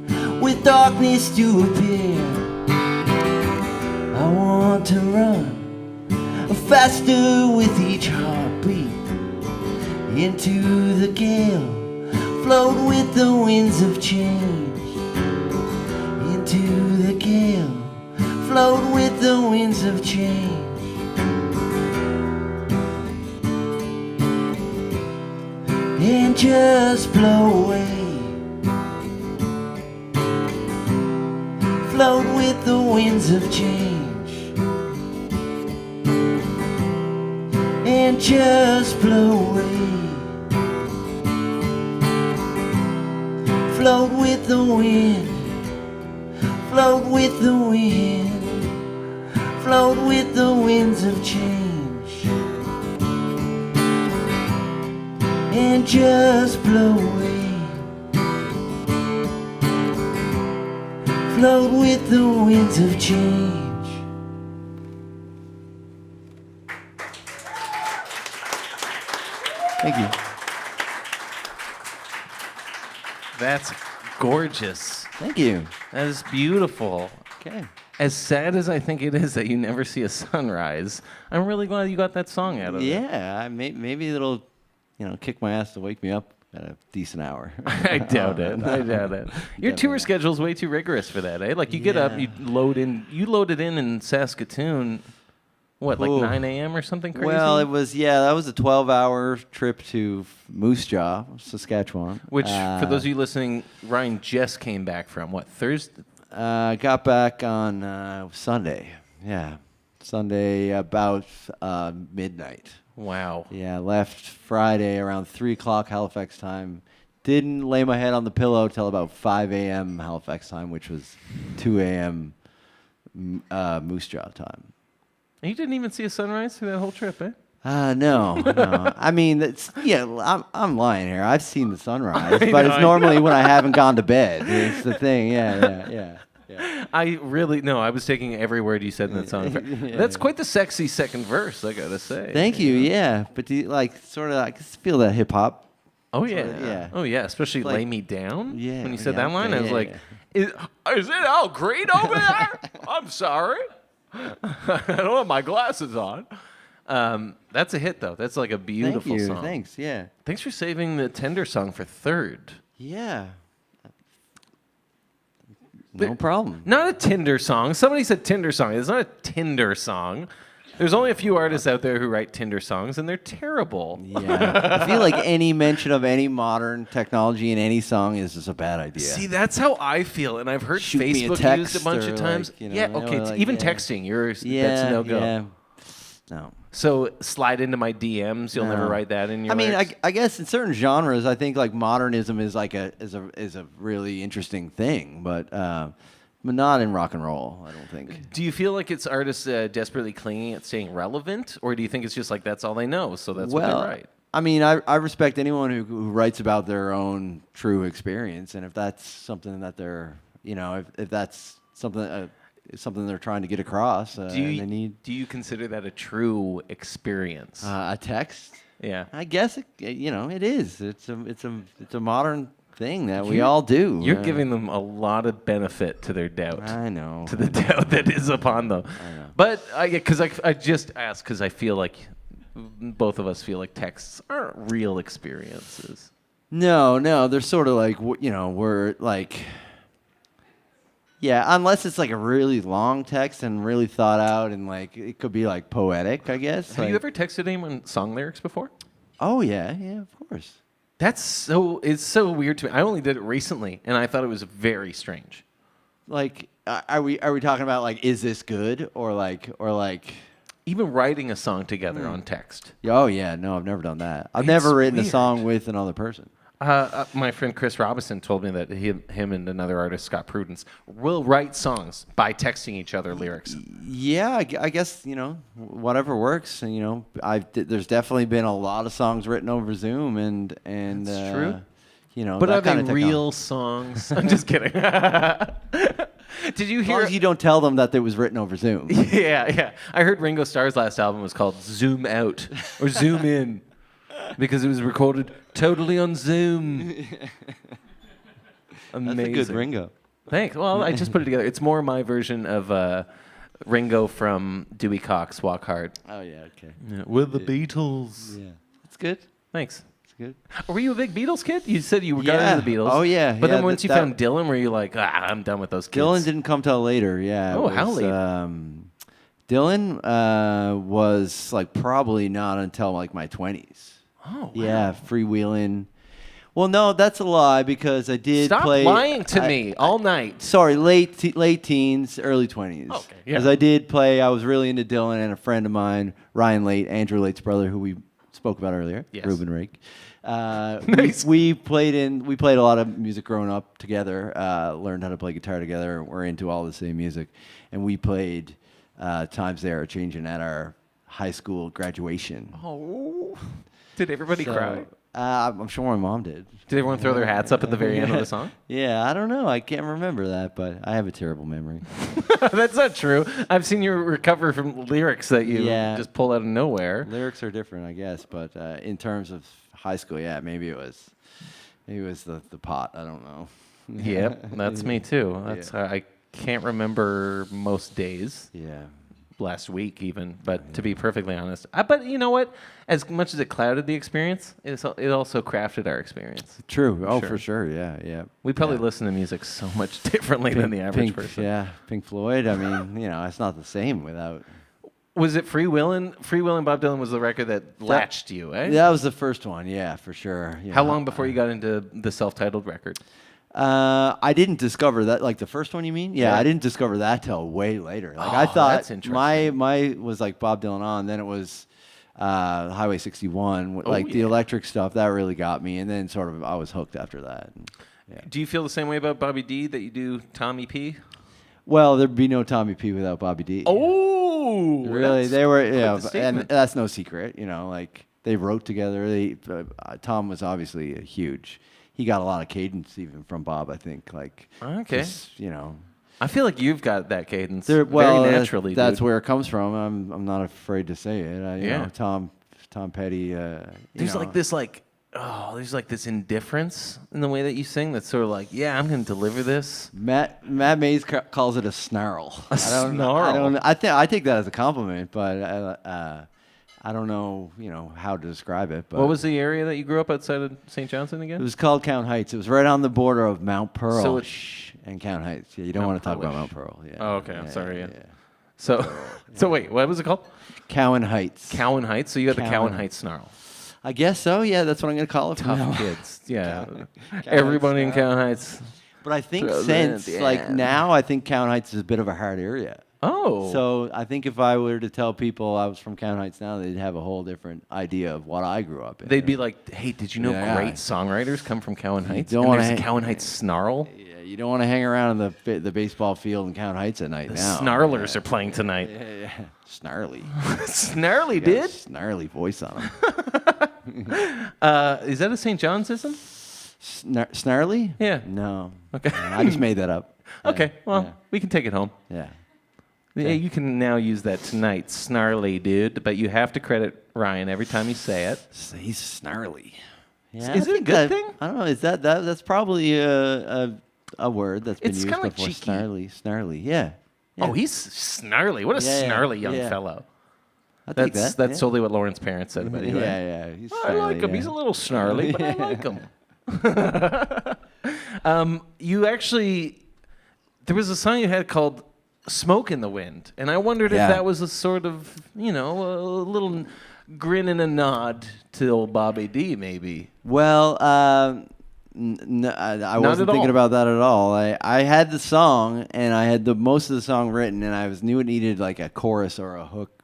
with darkness to appear. I want to run faster with each heartbeat into the gale, float with the winds of change. Into the gale, float with the winds of change. And just blow away. Float with the winds of change. And just blow away. Float with the wind. Float with the wind. Float with the winds of change. And just blow away. Float with the winds of change. Thank you. That's gorgeous. Thank you. That is beautiful. Okay. As sad as I think it is that you never see a sunrise, I'm really glad you got that song out of it. Yeah, maybe it'll, kick my ass to wake me up at a decent hour. I doubt it. I doubt it. Your tour schedule's way too rigorous for that, eh? Like you get up, you load in. You loaded in Saskatoon. What, like 9 a.m. or something crazy? Well, that was a 12-hour trip to Moose Jaw, Saskatchewan. Which, for those of you listening, Ryan just came back from, what, Thursday? Got back on Sunday. Yeah, Sunday about midnight. Wow. Yeah, left Friday around 3 o'clock Halifax time. Didn't lay my head on the pillow till about 5 a.m. Halifax time, which was 2 a.m. Moose Jaw time. And you didn't even see a sunrise through that whole trip, eh? No. I mean, I'm lying here. I've seen the sunrise, but it's normally when I haven't gone to bed. It's the thing. Yeah. I was taking every word you said in that song. Yeah. That's quite the sexy second verse, I gotta say. Thank you. Yeah, but do you I can feel that hip hop. Oh yeah. Yeah. Oh yeah. Especially like, "Lay Me Down." Yeah. When you said that line, I was like, Is it all green over there? I'm sorry. I don't have my glasses on. That's a hit, though. That's like a beautiful Thank you. song. Thanks. Yeah. Thanks for saving the Tender song for third. Yeah. No problem. Not a Tinder song. Somebody said Tinder song. It's not a Tinder song. There's only a few artists out there who write Tinder songs, and they're terrible. Yeah. I feel like any mention of any modern technology in any song is just a bad idea. See, that's how I feel, and I've heard Shoot me a Facebook text used a bunch of times. like, Yeah, okay. Even texting, that's no go. Yeah. No. So slide into my DMs. You'll never write that in your. I mean, lyrics? I guess in certain genres, I think like modernism is like a really interesting thing, but not in rock and roll. I don't think. Do you feel like it's artists desperately clinging at staying relevant, or do you think it's just like that's all they know, so that's what they write? I mean, I respect anyone who writes about their own true experience, and if that's something that they're, if that's something. something they're trying to get across. And they need do you consider that a true experience? a text. Yeah, I guess it is. It's a modern thing that we all do. You're giving them a lot of benefit to their doubt. I know. To the doubt that is upon them. I know. But I just asked because I feel like both of us feel like texts aren't real experiences. No, they're sort of like, we're like, yeah, unless it's like a really long text and really thought out and like it could be like poetic, I guess. Have you ever texted anyone song lyrics before? Oh yeah, of course. It's so weird to me. I only did it recently, and I thought it was very strange. Like, are we talking about like, is this good or like? Even writing a song together on text. Oh yeah, no, I've never done that. I've never written a song with another person. My friend Chris Robinson told me that him and another artist, Scott Prudence, will write songs by texting each other lyrics. Yeah, I guess, whatever works. And, there's definitely been a lot of songs written over Zoom, and That's true. But are they real songs? I'm just kidding. Did you hear? As long as you don't tell them that it was written over Zoom. Yeah. I heard Ringo Starr's last album was called Zoom Out or Zoom In because it was recorded totally on Zoom. Amazing. That's a good Ringo. Thanks. Well, I just put it together. It's more my version of Ringo from Dewey Cox, Walk Hard. Oh, yeah, okay. Yeah, with the Beatles. Yeah. That's good. Thanks. Good. Were you a big Beatles kid? You said you got into the Beatles. Oh, yeah. But then once you found Dylan, were you like, I'm done with those kids? Dylan didn't come till later, yeah. Oh, how late? Dylan was like probably not until like my 20s. Oh, wow. Yeah, freewheeling. Well, no, that's a lie because I did play. Stop lying to me all night. Sorry, late teens, early 20s. Okay, yeah. Because I did play. I was really into Dylan, and a friend of mine, Ryan Late, Andrew Late's brother, who we spoke about earlier, yes. Ruben Rake. Nice. We played a lot of music growing up together. Learned how to play guitar together. We're into all the same music, and we played Times They Are Changing at our high school graduation. Oh, did everybody cry? I'm sure my mom did. Did everyone throw their hats up at the very end of the song? Yeah, I don't know. I can't remember that, but I have a terrible memory. That's not true. I've seen you recover from lyrics that you just pull out of nowhere. Lyrics are different, I guess, but in terms of high school, yeah, maybe it was the pot. I don't know. Yep, that's me too. That's I can't remember most days. Yeah. Last week even, but to be perfectly honest, but you know what? As much as it clouded the experience, it also crafted our experience. True. Oh, for sure. Yeah. We probably listen to music so much differently than the average person. Yeah, Pink Floyd. I mean, it's not the same without. Was it Free Willin'? Free Willin' Bob Dylan was the record that latched you, eh? That was the first one. Yeah, for sure. How long before you got into the self-titled record? I didn't discover that, like the first one, you mean? Yeah, I didn't discover that till way later. Like I thought my was like Bob Dylan on, then it was Highway 61, the electric stuff that really got me, and then sort of I was hooked after that. Yeah. Do you feel the same way about Bobby D that you do Tommy P? Well, there'd be no Tommy P without Bobby D. Oh, really? They were, and that's no secret. Like they wrote together. Tom was obviously huge. He got a lot of cadence even from Bob, I think. Like, okay, just, I feel like you've got that cadence very naturally. That's where it comes from. I'm not afraid to say it. You know, Tom Petty. There's like this indifference in the way that you sing. That's sort of like, I'm going to deliver this. Matt Mays calls it a snarl. Snarl. I take that as a compliment, but I don't know, how to describe it. But what was the area that you grew up outside of St. Johnson again? It was called Count Heights. It was right on the border of Mount Pearl and Count Heights. Yeah, you don't want to talk about Mount Pearl. Yeah. Oh, okay. I'm sorry. Yeah. So wait, what was it called? Cowan Heights. Cowan Heights. So you got the Cowan Heights snarl. I guess so. Yeah, that's what I'm going to call it. Tough kids. Yeah. Everybody in Cowan Heights. But I think now, I think Cowan Heights is a bit of a hard area. Oh. So I think if I were to tell people I was from Cowan Heights now, they'd have a whole different idea of what I grew up in. They'd be like, hey, did you know great songwriters come from Cowan Heights? There's Cowan Heights snarl. Yeah, you don't want to hang around in the baseball field in Cowan Heights at night now. Snarlers are playing tonight. Yeah. Snarly. Snarly, dude. Snarly voice on him. Is that a St. Johnsism? Snarly? Yeah. No. Okay. I just made that up. Okay. Well, we can take it home. Yeah. Yeah, you can now use that tonight. Snarly, dude. But you have to credit Ryan every time you say it. He's snarly. Yeah, Is it a good thing? I don't know. Is that's probably a word that's been used kinda like before? cheeky. Snarly. Yeah. Oh, he's snarly. What a snarly young fellow. I think That's totally what Lauren's parents said about you. Right? Yeah. He's I like him. yeah. He's a little snarly, but I like him. You actually, there was a song you had called "Smoke in the Wind," and I wondered if that was a sort of, a little grin and a nod to old Bobby D, maybe. Well, I wasn't thinking about that at all. I had the song, and I had most of the song written, and I knew it needed like a chorus or a hook.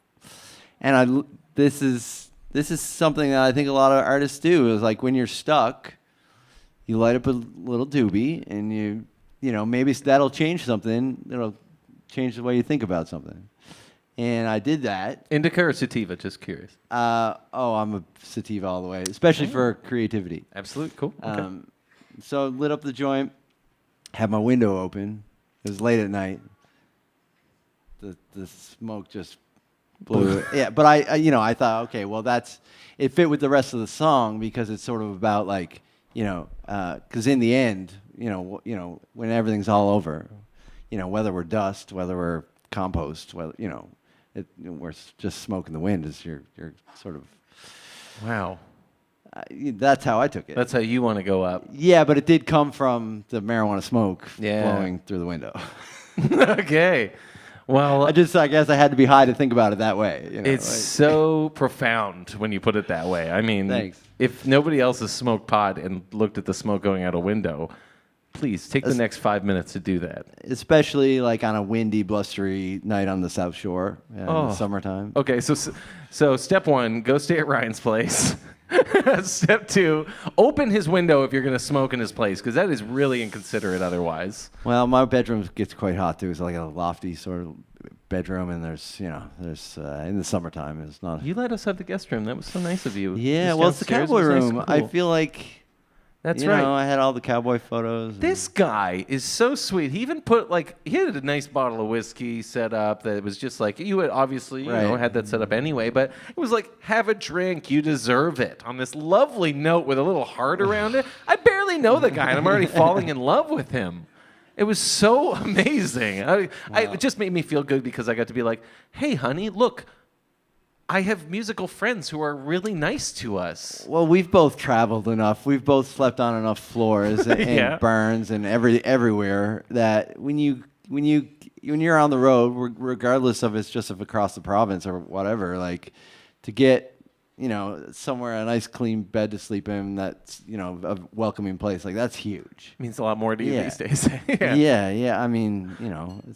And this is something that I think a lot of artists do. Is like when you're stuck, you light up a little doobie, and you maybe that'll change something. It'll change the way you think about something. And I did that. Indica or sativa? Just curious. I'm a sativa all the way, especially for creativity. Absolutely. Cool. Okay. So lit up the joint, had my window open. It was late at night. The smoke just blew. Yeah, but I thought, okay, well it fit with the rest of the song because it's sort of about like, because in the end, when everything's all over, whether we're dust, whether we're compost, whether we're just smoke in the wind is your sort of. Wow. That's how I took it. That's how you want to go up. Yeah, but it did come from the marijuana smoke blowing through the window. Okay. Well, I guess I had to be high to think about it that way. It's so profound when you put it that way. I mean, thanks. If nobody else has smoked pot and looked at the smoke going out a window, please take the next 5 minutes to do that. Especially like on a windy, blustery night on the South Shore in the summertime. Okay, so step one, go stay at Ryan's place. Step two, open his window if you're going to smoke in his place, because that is really inconsiderate otherwise. Well, my bedroom gets quite hot too. It's like a lofty sort of bedroom, and there's in the summertime, it's not. You let us have the guest room. That was so nice of you. Yeah, well, it's the cowboy room. Nice, cool. I feel like. That's right. I had all the cowboy photos. This guy is so sweet. He even put he had a nice bottle of whiskey set up that was just like, you had obviously, had that set up anyway, but it was like, have a drink, you deserve it, on this lovely note with a little heart around it. I barely know the guy, and I'm already falling in love with him. It was so amazing. It just made me feel good because I got to be like, hey, honey, look, I have musical friends who are really nice to us. Well, we've both traveled enough. We've both slept on enough floors and Burns and everywhere that when you're on the road, regardless of it's just across the province or whatever, like to get somewhere a nice clean bed to sleep in that's a welcoming place, like that's huge. Means a lot more to you these days. Yeah. I mean,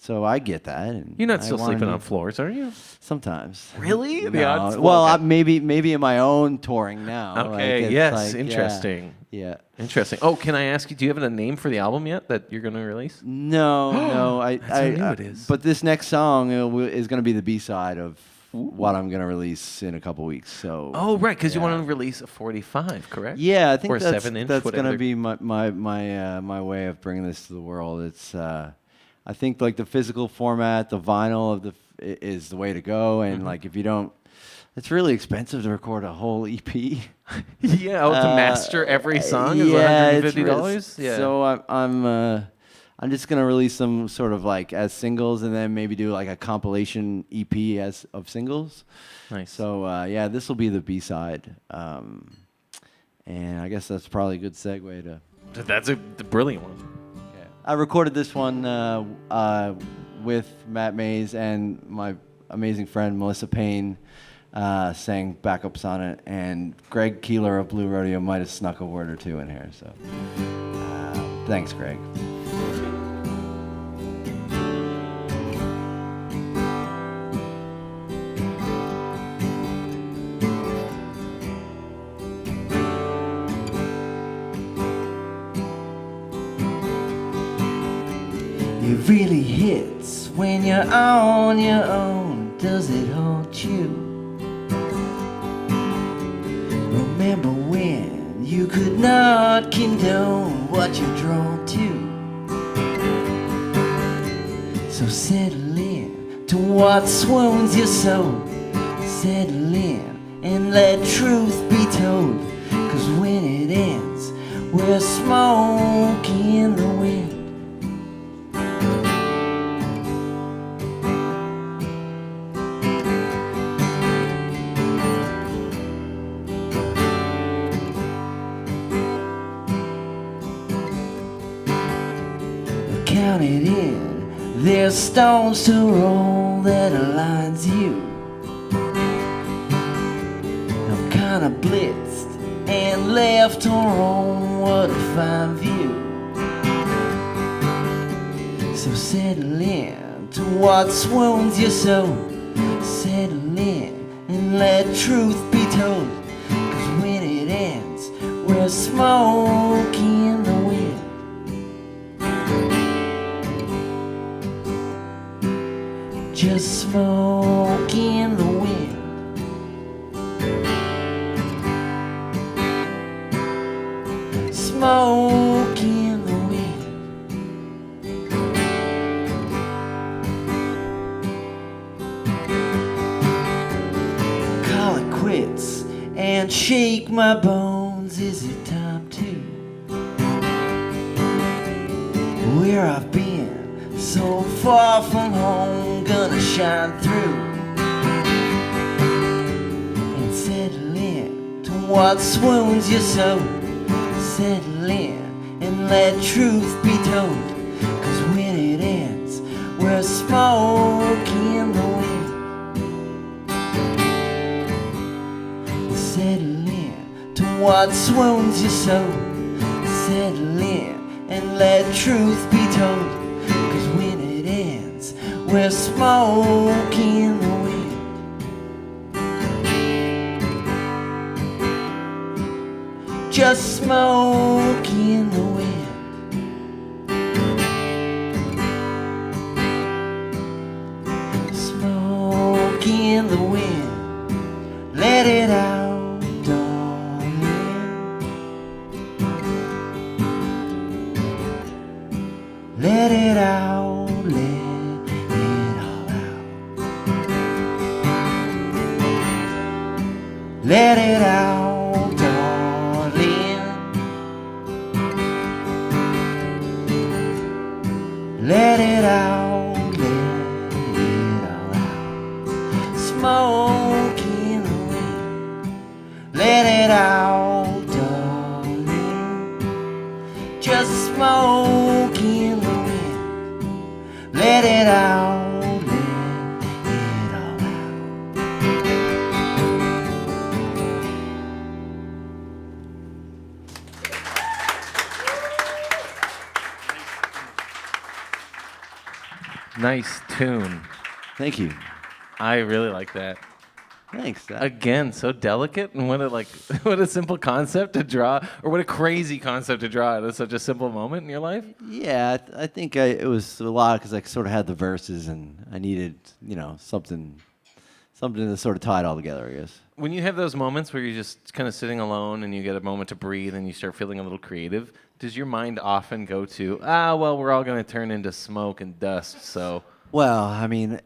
so I get that. And you're not still sleeping on floors, are you? Sometimes. Really? No. The odds? Well, maybe in my own touring now. Okay. Yes. Interesting. Yeah. Interesting. Oh, can I ask you? Do you have a name for the album yet that you're going to release? No. That's how new it is. But this next song is going to be the B-side of what I'm going to release in a couple weeks. So. Oh, right, because you want to release a 45, correct? Yeah, I think or a 7-inch. That's going to be my way of bringing this to the world. It's I think like the physical format, the vinyl is the way to go, and like if you don't, it's really expensive to record a whole EP. To master every song is $150. Yeah. So I'm just gonna release them sort of like as singles, and then maybe do like a compilation EP of singles. Nice. So this will be the B-side, and I guess that's probably a good segue to. That's a brilliant one. Okay. I recorded this one with Matt Mays and my amazing friend Melissa Payne. Sang backups on it, and Greg Keeler of Blue Rodeo might have snuck a word or two in here. So thanks, Greg. It really hits when you're on your own. Does it haunt you? Remember when you could not condone what you're drawn to? So settle in to what swoons your soul. Settle in and let truth be told, 'cause when it ends, we're smoke in the wind. Count it in, there's stones to roll that aligns you. I'm kinda blitzed and left on roam, what a fine view. So settle in to what swoons your soul. Settle in and let truth be told, 'cause when it ends, we're smoke in the wind. Just smoke in the wind. Smoke in the wind. Call it quits and shake my bones. Is it time to? Where I've been so far from home, gonna shine through and settle in to what swoons your soul. Settle in and let truth be told, 'cause when it ends, we're smoke in the wind. Settle in to what swoons your soul. Settle in and let truth be told, 'cause when it ends, we're smoke in the wind. Just smoke in the wind. Smoke in the wind. Let it out, darling. Let it out, let it all out. Let it out, darling. Let it out, let it all out. Smoke in the wind. Let it out, darling. Just smoke in the wind. Let it out, let it all out. Nice tune. Thank you. I really like that. Thanks. Again, so delicate, and what a what a simple concept to draw, or what a crazy concept to draw out of such a simple moment in your life. Yeah, I think it was a lot because I sort of had the verses, and I needed, something to sort of tie it all together, I guess. When you have those moments where you're just kind of sitting alone and you get a moment to breathe and you start feeling a little creative, does your mind often go to, well, we're all going to turn into smoke and dust, so... Well, I mean,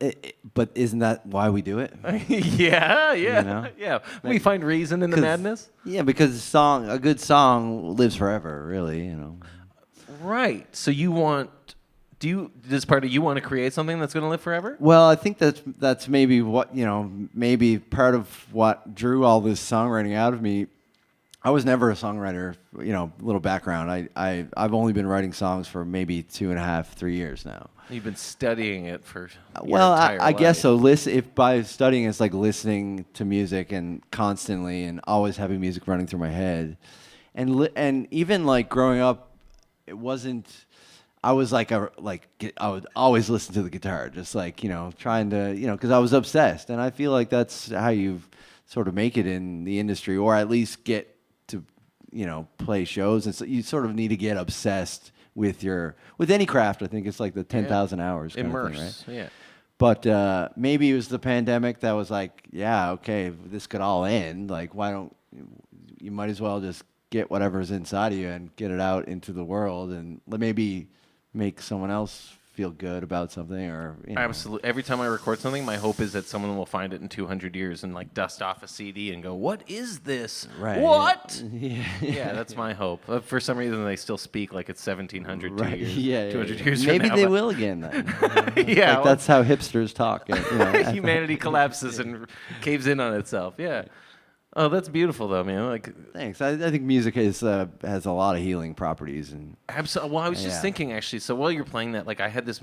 but isn't that why we do it? Yeah. You We find reason in the madness. Yeah, because a good song lives forever, really, Right. So you want... Does part of you want to create something that's going to live forever? Well, I think that's maybe what, maybe part of what drew all this songwriting out of me. I was never a songwriter, little background. I've only been writing songs for maybe 2.5, 3 years now. You've been studying it for well, your entire I guess so. life. If by studying it's like listening to music and constantly and always having music running through my head, and even like growing up, it wasn't. I was I would always listen to the guitar, just like trying to because I was obsessed, and I feel like that's how you sort of make it in the industry, or at least get to play shows, and so you sort of need to get obsessed with any craft. I think it's like the 10,000 hours kind of thing, right? Yeah. But maybe it was the pandemic that was like, yeah, okay, this could all end. Like, why don't you might as well just get whatever's inside of you and get it out into the world, and maybe make someone else feel good about something, or Absolutely. Every time I record something, my hope is that someone will find it in 200 years and like dust off a CD and go, "What is this? Right. What?" Yeah. Yeah, that's my hope. For some reason, they still speak like it's 1700 Right. 200 years Maybe from now. they will again then. Yeah, Like, that's how hipsters talk. Humanity collapses and caves in on itself. Yeah. Oh, that's beautiful, though, man. Like, Thanks. I think music has a lot of healing properties, and absolutely. Well, I was just thinking, actually. So while you're playing that, like, I had this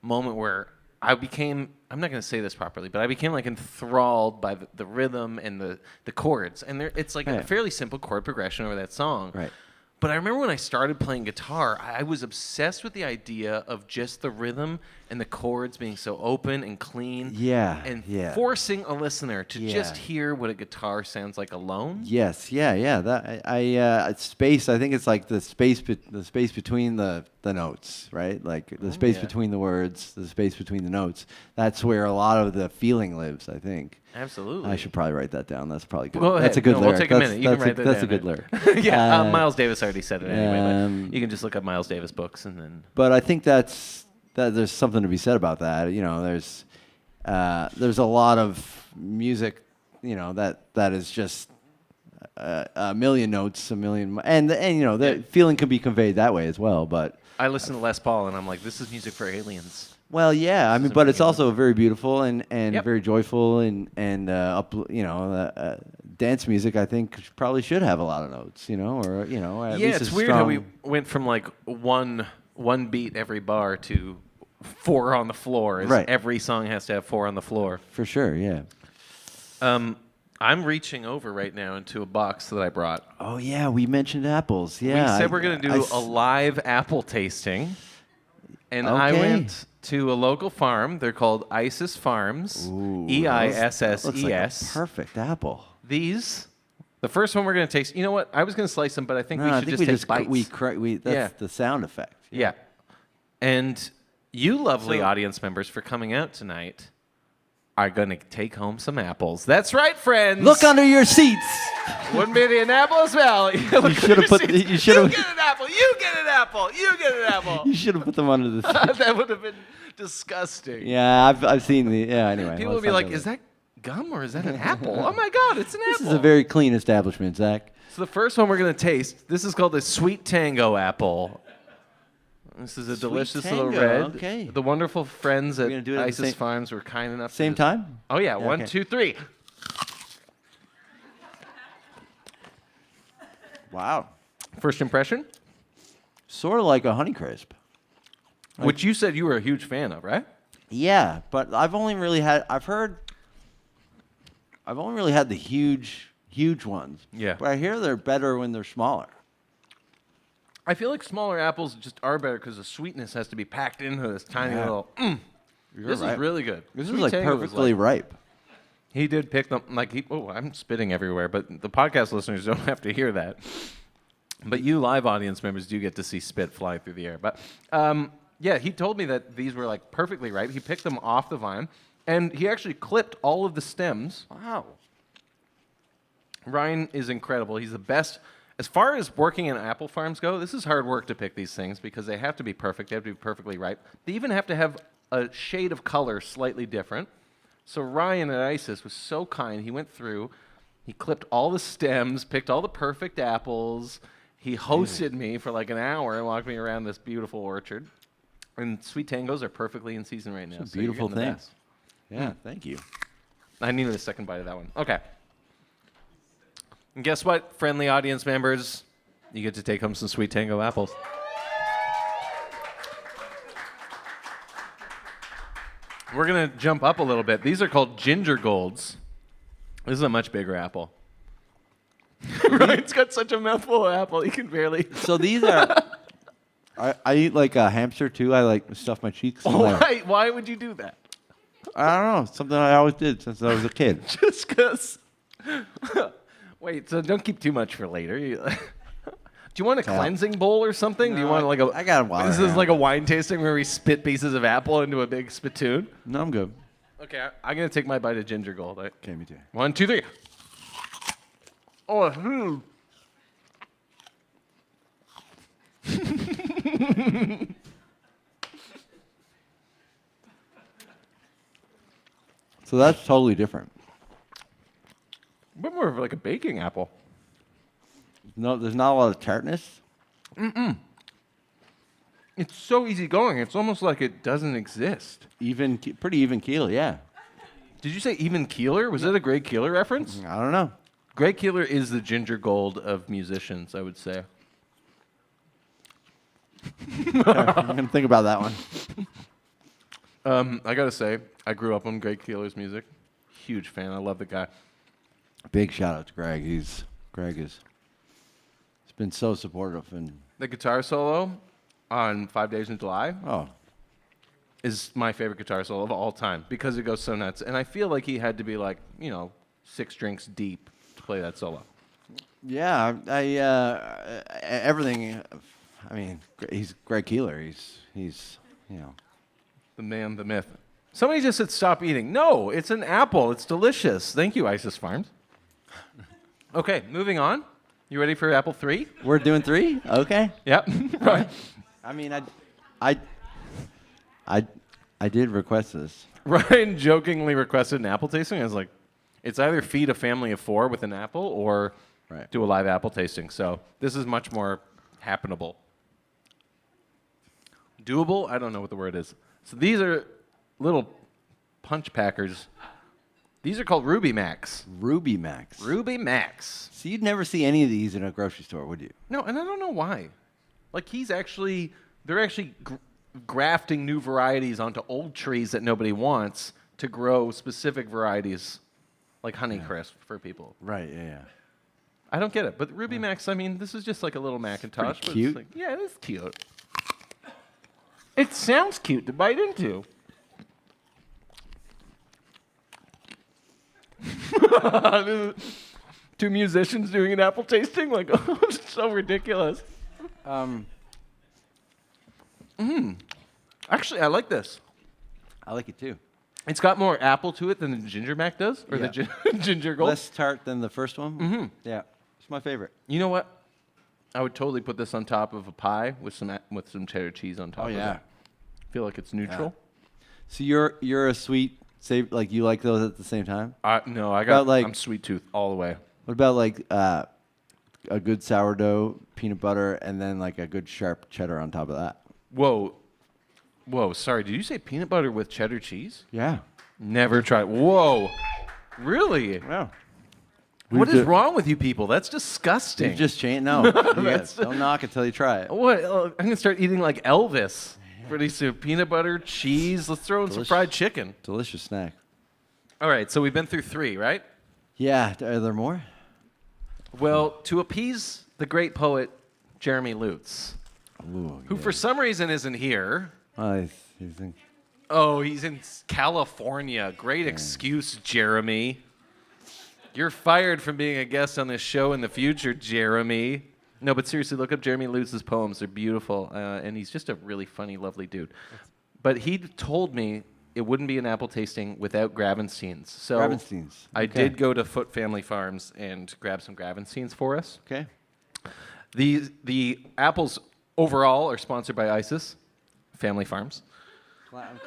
moment where I became, I'm not going to say this properly, but I became like enthralled by the rhythm and the chords. And it's like a fairly simple chord progression over that song. Right. But I remember when I started playing guitar, I was obsessed with the idea of just the rhythm and the chords being so open and clean. Yeah. And yeah. forcing a listener to just hear what a guitar sounds like alone. Yes. Yeah. That space. I think it's like the space between the notes, right? Like the space between the words, the space between the notes. That's where a lot of the feeling lives, I think. Absolutely. I should probably write that down. That's probably good. Well, go ahead. That's a good lyric. We'll take a minute. You can write that That's down. a good lyric. Yeah, Miles Davis already said it anyway. But you can just look up Miles Davis books and then. But I think that there's something to be said about that. There's a lot of music, that is just a million notes, and the feeling can be conveyed that way as well. But I listen to Les Paul and I'm like, this is music for aliens. well, yeah, I mean, but it's also very beautiful and very joyful and dance music. I think probably should have a lot of notes, or at least it's weird how we went from like one beat every bar to 4 on the floor. Right. Every song has to have 4 on the floor. For sure, yeah. I'm reaching over right now into a box that I brought. Oh yeah, we mentioned apples. Yeah, we said we're going to do a live apple tasting, and I went to a local farm. They're called Isis Farms. Ooh, EISSES. Looks like a perfect apple. The first one we're going to taste. You know what? I was going to slice them, but I think we should just take bites. That's the sound effect. Yeah. And you lovely audience members for coming out tonight are going to take home some apples. That's right, friends. Look under your seats. Wouldn't be the Annapolis Valley. You should have put. You should have. You get an apple. You get an apple. You get an apple. You should have put them under the seats. That would have been disgusting. Yeah, I've seen the. Yeah, anyway. People would be like, "Is that gum or is that an apple?" Oh my God, it's an apple. This is a very clean establishment, Zach. So the first one we're going to taste. This is called the Sweet Tango apple. This is a delicious little red. Okay. The wonderful friends at do it at Isis Farms were kind enough. Same time? Oh yeah, Yeah, 1, 2, 3. Wow. First impression, Sort of like a Honeycrisp. which you said you were a huge fan of, right? Yeah, but I've only really had the huge ones. Yeah. But I hear they're better when they're smaller. I feel like smaller apples just are better because the sweetness has to be packed into this tiny little. This is really good. This Sweet is like Tango perfectly ripe. He did pick them I'm spitting everywhere, but the podcast listeners don't have to hear that. But you live audience members do get to see spit fly through the air. But yeah, he told me that these were like perfectly ripe. He picked them off the vine, and he actually clipped all of the stems. Wow. Ryan is incredible. He's the best. As far as working in apple farms go, this is hard work to pick these things because they have to be perfect. They have to be perfectly ripe. They even have to have a shade of color slightly different. So Ryan at Isis was so kind. He went through, he clipped all the stems, picked all the perfect apples. He hosted me for like an hour and walked me around this beautiful orchard. And Sweet Tangos are perfectly in season right now. It's a beautiful so you're getting thing. the best. Yeah, thank you. I needed a second bite of that one. Okay. And guess what, friendly audience members? You get to take home some Sweet Tango apples. We're going to jump up a little bit. These are called Ginger Golds. This is a much bigger apple. Ryan's got such a mouthful of apple, he can barely... So these are... I eat like a hamster, too. I like stuff my cheeks. Why would you do that? I don't know. Something I always did since I was a kid. Just because... Wait, so don't keep too much for later. Do you want a cleansing bowl or something? No, Do you want like a... I got a water. This is like a wine tasting where we spit pieces of apple into a big spittoon? No, I'm good. Okay, I'm going to take my bite of Ginger Gold. Okay, me too. 1, 2, 3. Oh, So that's totally different. A bit more of like a baking apple. No, there's not a lot of tartness. It's so easygoing. It's almost like it doesn't exist. Pretty even keel, yeah. Did you say even keeler? Was it a Greg Keeler reference? I don't know. Greg Keeler is the ginger gold of musicians, I would say. I'm going to think about that one. I gotta say, I grew up on Greg Keeler's music. Huge fan. I love the guy. Big shout out to Greg. Greg has been so supportive and The guitar solo on 5 Days in July oh, is my favorite guitar solo of all time because it goes so nuts. And I feel like he had to be like, 6 drinks deep to play that solo. yeah. Everything. I mean, he's Greg Keeler. He's The man, the myth. Somebody just said stop eating. No, it's an apple. It's delicious. Thank you, Isis Farms. Okay, moving on. You ready for apple 3? We're doing 3. Okay. Yep. Right. I mean, I did request this. Ryan jokingly requested an apple tasting. I was like, it's either feed a family of 4 with an apple or do a live apple tasting. So this is much more happenable. Doable? I don't know what the word is. So these are little punch packers. These are called Ruby Max. Ruby Max. Ruby Max. So you'd never see any of these in a grocery store, would you? No, and I don't know why. Like they're actually grafting new varieties onto old trees that nobody wants to grow specific varieties like Honeycrisp for people. Right, yeah. I don't get it. But Ruby Max, I mean, this is just like a little Macintosh. Pretty cute. But it's like, yeah, it is cute. It sounds cute to bite into. Two musicians doing an apple tasting? Like, oh, it's so ridiculous. Actually, I like this. I like it too. It's got more apple to it than the Ginger Mac does, or Yeah. the Ginger Gold. Less tart than the first one. Mm-hmm. Yeah, it's my favorite. You know what? I would totally put this on top of a pie with some cheddar cheese on top. Oh of yeah. it. Feel like it's neutral. So you're a sweet save, like you like those at the same time? No, About, like- I'm sweet tooth all the way. What about like a good sourdough, peanut butter, and then like a good sharp cheddar on top of that? Whoa, sorry, did you say peanut butter with cheddar cheese? Yeah. Never tried. Whoa, really? Yeah. What is wrong with you people? That's disgusting. You just changed. No, don't knock it till you try it. What? I'm gonna start eating like Elvis pretty soon. Peanut butter, cheese. Let's throw in some fried chicken. Delicious snack. All right, so we've been through 3, right? Yeah. Are there more? Well, to appease the great poet Jeremy Lutz, Ooh, who for some reason isn't here. I think. Oh, he's in California. Great excuse, Jeremy. You're fired from being a guest on this show in the future, Jeremy. No, but seriously, look up Jeremy Lutz's poems. They're beautiful, and he's just a really funny, lovely dude. But he told me it wouldn't be an apple tasting without Gravensteins. So Gravensteins. I Okay. did go to Foot Family Farms and grab some Gravensteins for us. Okay. The apples overall are sponsored by ISIS Family Farms.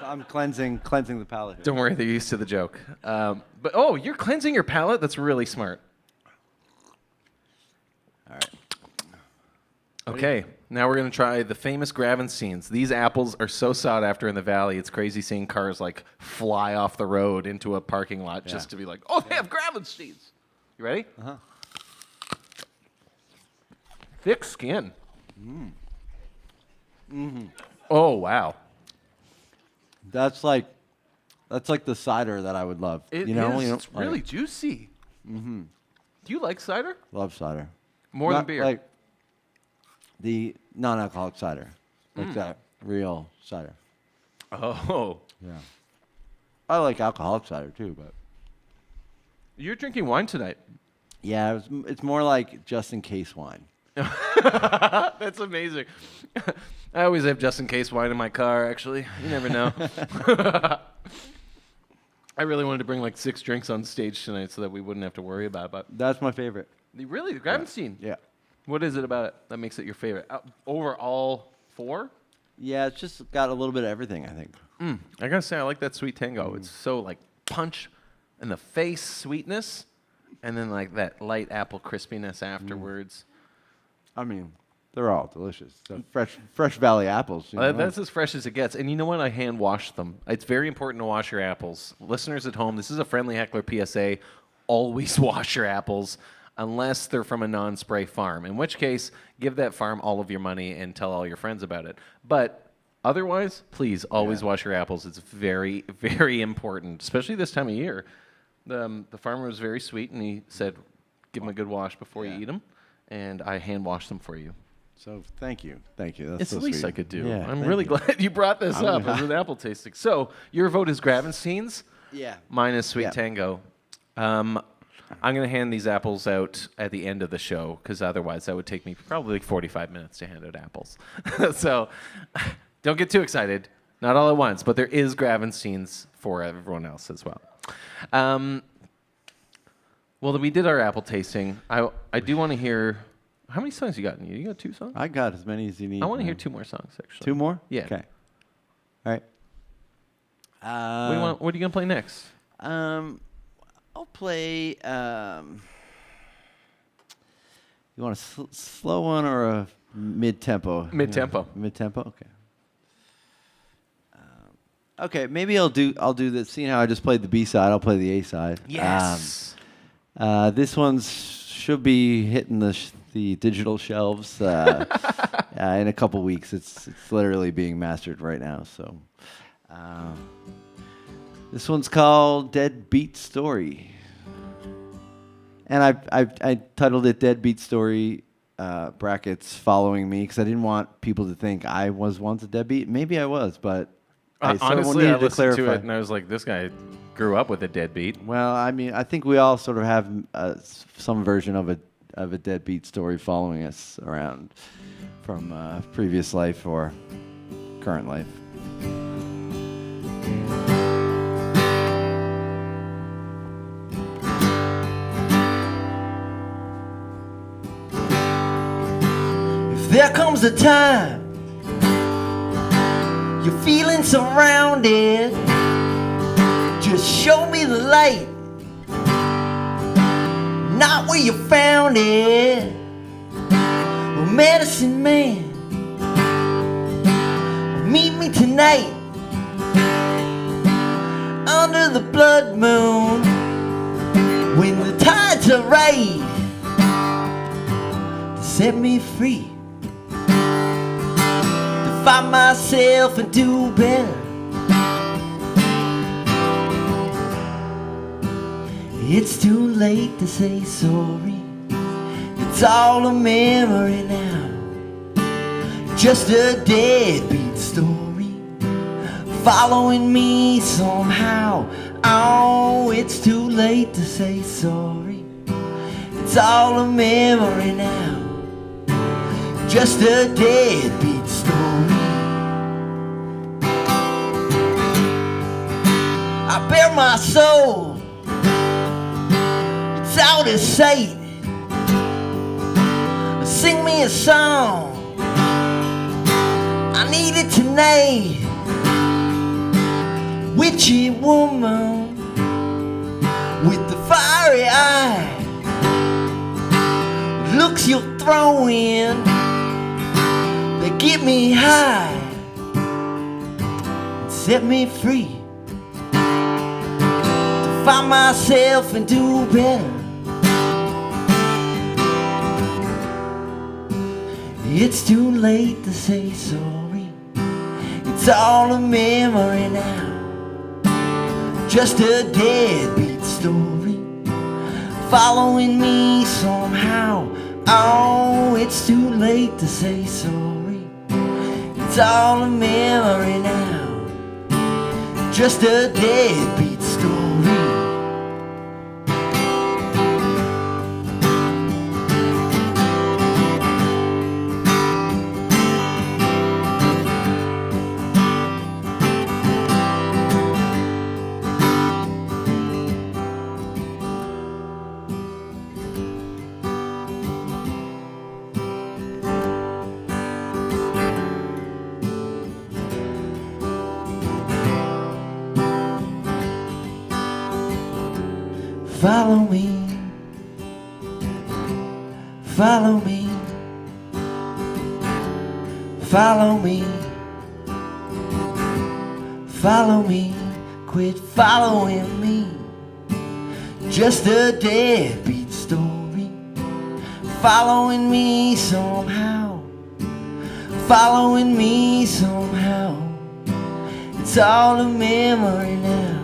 I'm cleansing the palate here. Don't worry, they're used to the joke. But you're cleansing your palate? That's really smart. All right. Okay, now we're going to try the famous Gravensteins. These apples are so sought after in the valley. It's crazy seeing cars like fly off the road into a parking lot just to be like, oh, they have Gravensteins. You ready? Uh-huh. Thick skin. Oh, wow. That's like the cider that I would love. It you know, is. you know, It's really juicy. Mm-hmm. Do you like cider? love cider. More than Not beer? Like the non-alcoholic cider, like that real cider. Oh. Yeah. I like alcoholic cider too, but You're drinking wine tonight. yeah, it's more like just in case wine. That's amazing. I always have just in case wine in my car, actually. You never know. I really wanted to bring like 6 drinks on stage tonight so that we wouldn't have to worry about it. But That's my favorite. really, the Gravenstein. Yeah. What is it about it that makes it your favorite? Over all 4? Yeah, it's just got a little bit of everything, I think. I gotta say, I like that Sweet Tango. It's so like punch, and the face sweetness, and then like that light apple crispiness afterwards. I mean, they're all delicious. So fresh Valley apples. You know? That's as fresh as it gets. And you know what? I hand wash them. It's very important to wash your apples. Listeners at home, this is a Friendly Heckler PSA. Always wash your apples unless they're from a non-spray farm, in which case, give that farm all of your money and tell all your friends about it. But otherwise, please always wash your apples. It's very, very important, especially this time of year. The farmer was very sweet, and he said, give them a good wash before you eat them, and I hand wash them for you. So thank you. That's it's so the least sweet. I could do. Yeah, I'm really glad you brought this up as an apple tasting. So your vote is Gravenstein's. Yeah. Mine is Sweet Tango. I'm going to hand these apples out at the end of the show because otherwise that would take me probably like 45 minutes to hand out apples. So don't get too excited. Not all at once, but there is Gravenstein's for everyone else as well. Well, we did our apple tasting. I do want to hear... How many songs you got in you? You got 2 songs? I got as many as you need. I want to hear 2 more songs, actually. 2 more? Yeah. Okay. All right. What are you going to play next? I'll play. You want a slow one or a mid-tempo? Mid-tempo. Mid-tempo. Okay. Okay. Maybe I'll do this. Seeing how I just played the B side, I'll play the A side. Yes. This one should be hitting the digital shelves in a couple weeks. It's literally being mastered right now. So. This one's called Deadbeat Story. And I titled it Deadbeat Story, brackets, following me, because I didn't want people to think I was once a deadbeat. Maybe I was, but honestly, I listened to it and I was like, this guy grew up with a deadbeat. Well, I mean, I think we all sort of have some version of a deadbeat story following us around from previous life or current life. There comes a time you're feeling surrounded. Just show me the light, not where you found it. Well, medicine man, meet me tonight under the blood moon when the tides are right to set me free. Find myself and do better. It's too late to say sorry. It's all a memory now. Just a deadbeat story following me somehow. Oh, it's too late to say sorry. It's all a memory now. Just a deadbeat story. I bare my soul, it's out of sight. Sing me a song, I need it tonight. Witchy woman with the fiery eye, looks you'll throw in, they get me high and set me free. Find myself and do better. It's too late to say sorry. It's all a memory now. Just a deadbeat story following me somehow. Oh, it's too late to say sorry. It's all a memory now. Just a deadbeat story. Follow me, follow me, follow me, follow me, quit following me. Just a deadbeat story, following me somehow, following me somehow. It's all a memory now.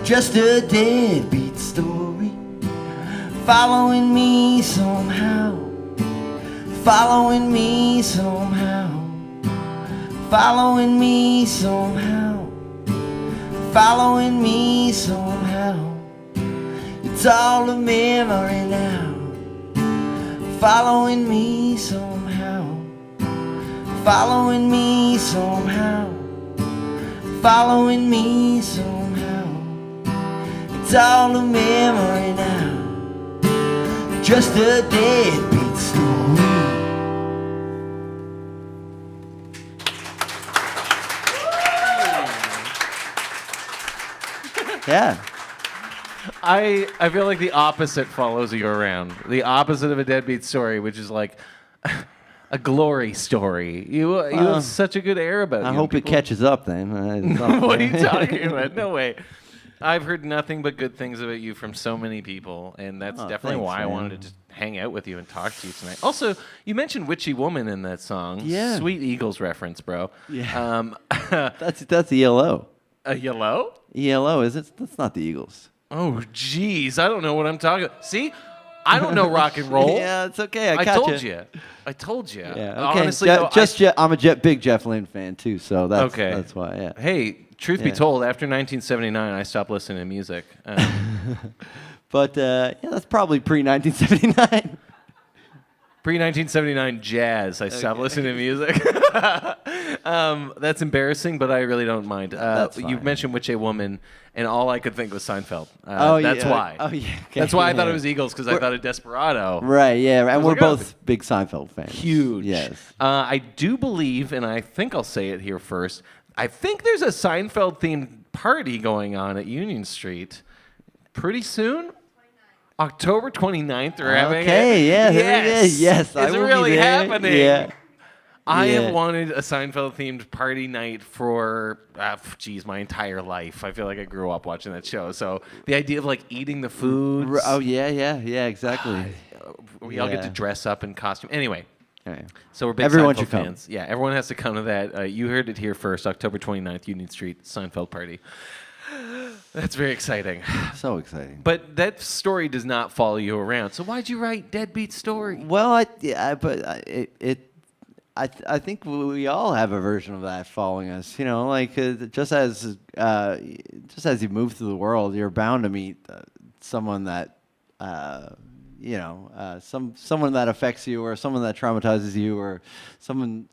Just a deadbeat story, following me somehow, following me somehow, following me somehow, following me somehow. It's all a memory now. Following me somehow, following me somehow, following me somehow. It's all a memory now. Just a deadbeat story. Yeah. I feel like the opposite follows you around. The opposite of a deadbeat story, which is like a glory story. You have such a good air about you. I hope it catches up then. What are you talking about? No way. I've heard nothing but good things about you from so many people, and that's definitely why I wanted to just hang out with you and talk to you tonight. Also, you mentioned Witchy Woman in that song. Yeah. Sweet Eagles reference, bro. Yeah. That's ELO. A yellow? ELO, is it? That's not the Eagles. Oh, jeez. I don't know what I'm talking about. See? I don't know rock and roll. Yeah, it's okay. I told you. I told you. Yeah, okay. Honestly, though, I'm a big Jeff Lynne fan, too, so that's why, yeah. Hey, truth be told, after 1979, I stopped listening to music. But, that's probably pre-1979. Pre-1979 jazz. I stopped listening to music. That's embarrassing, but I really don't mind. You mentioned Witchy Woman, and all I could think was Seinfeld. That's why. Oh, yeah. Okay. That's why I thought it was Eagles, because I thought of Desperado. Right, yeah. And we're both big Seinfeld fans. Huge. Yes. I do believe, and I think I'll say it here first, I think there's a Seinfeld-themed party going on at Union Street pretty soon. October 29th, we're having it. Okay, yeah, there it is. Yes, I will really be there. happening. Yeah. I have wanted a Seinfeld-themed party night for, my entire life. I feel like I grew up watching that show. So the idea of like eating the foods. Oh, yeah, exactly. We all get to dress up in costume. Anyway. Okay. So we're big Seinfeld fans. Yeah, everyone has to come to that. You heard it here first, October 29th, Union Street, Seinfeld party. That's very exciting. So exciting. But that story does not follow you around. So why'd you write Deadbeat Story? Well, I think we all have a version of that following us. You know, like just as you move through the world, you're bound to meet someone that someone that affects you, or someone that traumatizes you, or someone,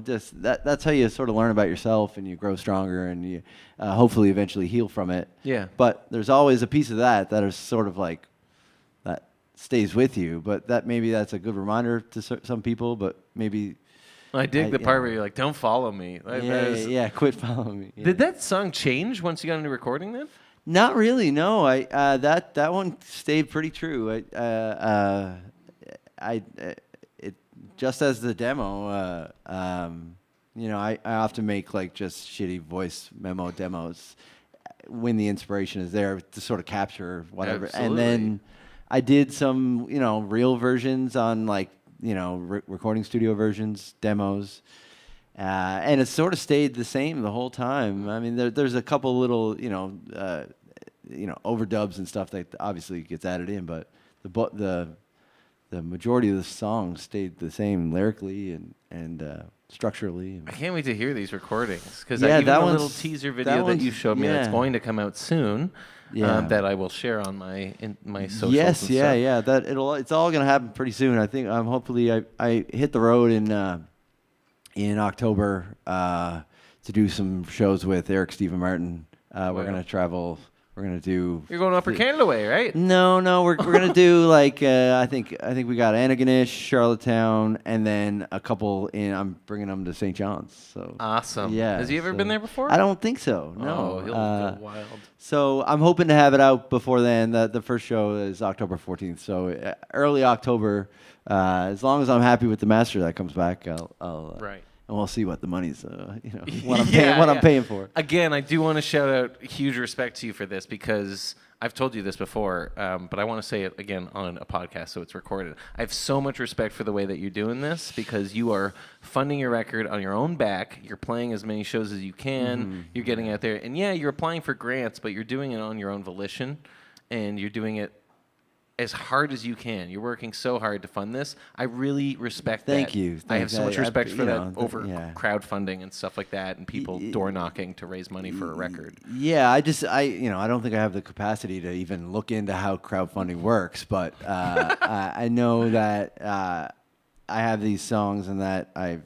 just that's how you sort of learn about yourself, and you grow stronger, and you hopefully eventually heal from it. Yeah. But there's always a piece of that is sort of like that stays with you. But that's a good reminder to some people. But maybe I dig the part where you're like, "Don't follow me." Quit following me. Yeah. Did that song change once you got into recording then? Not really, no. That one stayed pretty true. It just as the demo. I often make like just shitty voice memo demos when the inspiration is there to sort of capture whatever. Absolutely. And then I did some real versions on like recording studio versions, demos. And it sort of stayed the same the whole time. I mean, there's a couple little, overdubs and stuff that obviously gets added in, but the majority of the songs stayed the same lyrically and structurally. I can't wait to hear these recordings, because that a little teaser video that you showed me that's going to come out soon. Yeah. That I will share on my socials. Yes, and yeah. stuff. It's all going to happen pretty soon. I think hopefully I hit the road in October to do some shows with Eric Stephen Martin. We're going to travel We're gonna do. You're going Upper Canada way, right? No, we're gonna do like I think we got Antigonish, Charlottetown, and then a couple in. I'm bringing them to St. John's. So awesome. Yeah. Has he ever been there before? I don't think so. No. Oh, he'll go wild. So I'm hoping to have it out before then. The first show is October 14th. So early October. As long as I'm happy with the master that comes back, I'll right. And we'll see what the money's, what I'm paying for. Again, I do want to shout out huge respect to you for this because I've told you this before, but I want to say it again on a podcast so it's recorded. I have so much respect for the way that you're doing this because you are funding your record on your own back. You're playing as many shows as you can. Mm-hmm. You're getting out there. And, yeah, you're applying for grants, but you're doing it on your own volition, and you're doing it as hard as you can. You're working so hard to fund this. I really respect that. Thank you. I have so much respect for that over yeah. crowdfunding and stuff like that and people door knocking to raise money for a record. Yeah, I don't think I have the capacity to even look into how crowdfunding works, but I know that I have these songs and that I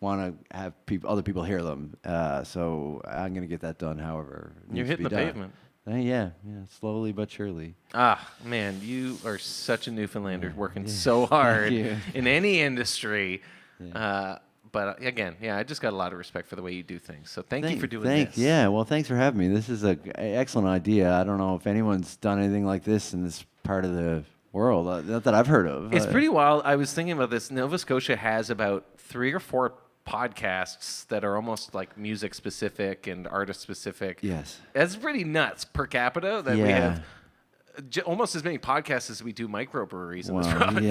want to have other people hear them. So I'm going to get that done however it needs You're hitting to be the done. pavement. Yeah, slowly but surely. Ah, man, you are such a Newfoundlander working so hard in any industry. Yeah. But again, I just got a lot of respect for the way you do things. So thank you for doing this. Yeah, well, thanks for having me. This is an excellent idea. I don't know if anyone's done anything like this in this part of the world, not that I've heard of. It's pretty wild. I was thinking about this. Nova Scotia has about 3 or 4 podcasts that are almost like music specific and artist specific. Yes. That's pretty nuts per capita that we have almost as many podcasts as we do microbreweries in this province.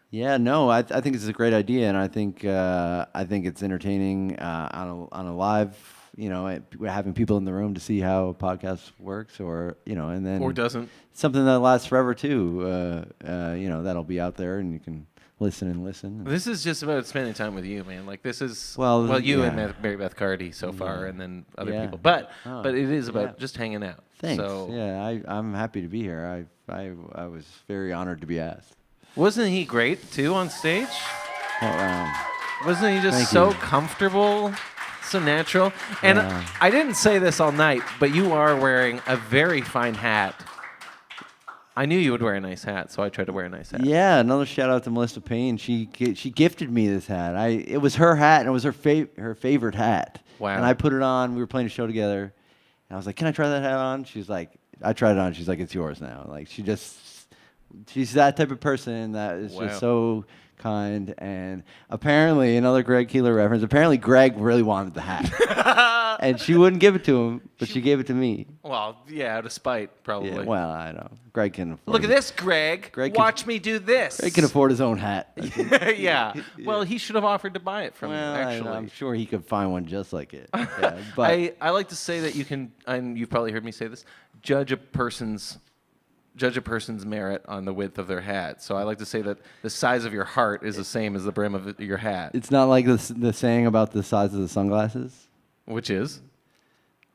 Yeah, no, I think it's a great idea, and I think it's entertaining on a live, having people in the room to see how a podcast works, or and then or doesn't. Something that lasts forever too. That'll be out there, and you can listen. This is just about spending time with you, man. Like this is you and Mary Beth Cardy so far, and then other people. But it is about just hanging out. Thanks. So, I'm happy to be here. I was very honored to be asked. Wasn't he great too on stage? Oh, wasn't he just so comfortable, so natural? And I didn't say this all night, but you are wearing a very fine hat. I knew you would wear a nice hat, so I tried to wear a nice hat. Yeah, another shout out to Melissa Payne. She gifted me this hat. It was her hat, and it was her favorite hat. Wow. And I put it on. We were playing a show together, and I was like, "Can I try that hat on?" She's like, "I tried it on." She's like, "It's yours now." Like she's that type of person that is just so kind. And apparently, another Greg Keeler reference. Apparently, Greg really wanted the hat, and she wouldn't give it to him, but she gave it to me. Well, out of spite, probably. Yeah, well, I know. Greg can afford. Look at this, Greg. Watch me do this. Greg can afford his own hat. Yeah. Well, he should have offered to buy it from you, actually. I'm sure he could find one just like it. Yeah, but I like to say that you can, and you've probably heard me say this, judge a person's merit on the width of their hat. So I like to say that the size of your heart is the same as the brim of your hat. It's not like the saying about the size of the sunglasses? Which is?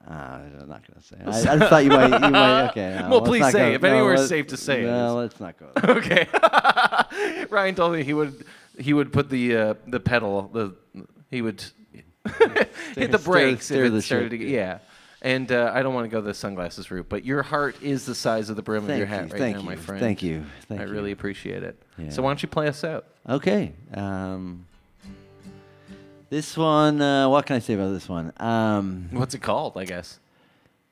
I'm not going to say. I just thought you might. Okay. No, well, please say. If anywhere is safe to say. No, let's not go there. Okay. Ryan told me he would put the pedal. He would hit the brakes if it started to get. Yeah. And I don't want to go the sunglasses route, but your heart is the size of the brim of your hat right now, my friend. Thank you. I really appreciate it. Yeah. So why don't you play us out? Okay. This one, what can I say about this one? What's it called, I guess?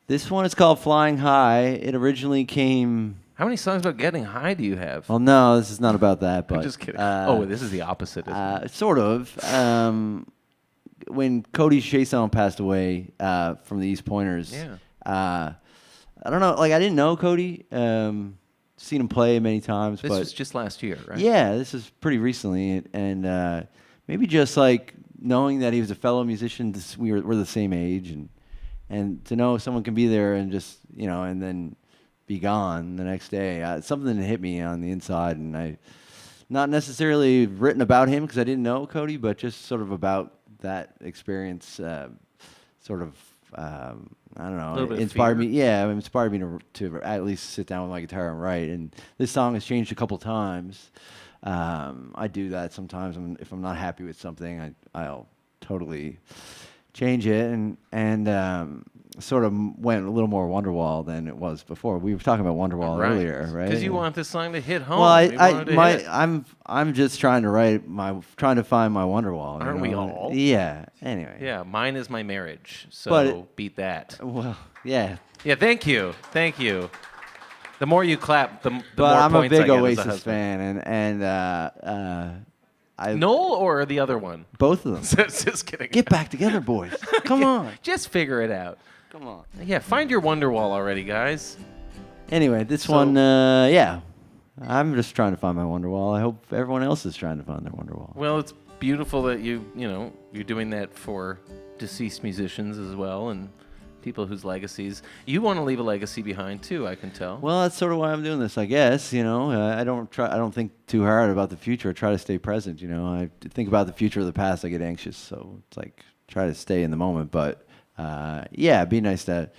This one is called Flying High. It originally came... How many songs about getting high do you have? Well, no, this is not about that. But I'm just kidding. This is the opposite, isn't it? Sort of. When Cody Chason passed away from the East Pointers, I don't know. Like, I didn't know Cody. Seen him play many times. This was just last year, right? Yeah, this is pretty recently. And maybe just like knowing that he was a fellow musician, we're the same age, and to know someone can be there and just and then be gone the next day, something hit me on the inside, and I not necessarily written about him because I didn't know Cody, but just sort of about that experience, I don't know, inspired me. Yeah, it inspired me to at least sit down with my guitar and write. And this song has changed a couple times. I do that sometimes. If I'm not happy with something, I'll totally change it, and sort of went a little more Wonderwall than it was before. We were talking about Wonderwall earlier, right? Because you want this song to hit home. Well, I'm just trying to find my Wonderwall. Aren't we all? Yeah. Anyway. Yeah, mine is my marriage. So beat that. Well, yeah. Yeah, thank you. The more you clap, the more I'm points I a big get Oasis as a husband. fan, and Noel or the other one? both of them. Just kidding. Get back together, boys. Come on. Just figure it out. Come on. Yeah, find your Wonderwall already, guys. Anyway, this one, yeah. I'm just trying to find my Wonderwall. I hope everyone else is trying to find their Wonderwall. Well, it's beautiful that you're doing that for deceased musicians as well, and people whose legacies you want to leave a legacy behind too. I can tell. Well, that's sort of why I'm doing this, I guess. I don't think too hard about the future. I try to stay present. I think about the future or the past, I get anxious. So it's like try to stay in the moment. But yeah, it'd be nice to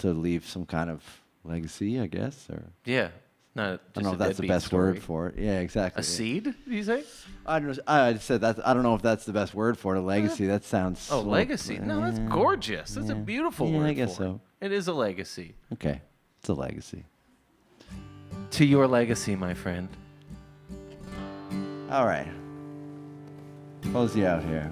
leave some kind of legacy, I guess. Or yeah. Not just I don't know if that's the best word for it. Yeah, exactly. A seed, do you say? I said that. I don't know if that's the best word for it. A legacy. That sounds. Oh, legacy. No, that's gorgeous. That's a beautiful word. I guess for so. It is a legacy. Okay, it's a legacy. To your legacy, my friend. All right. Close you out here.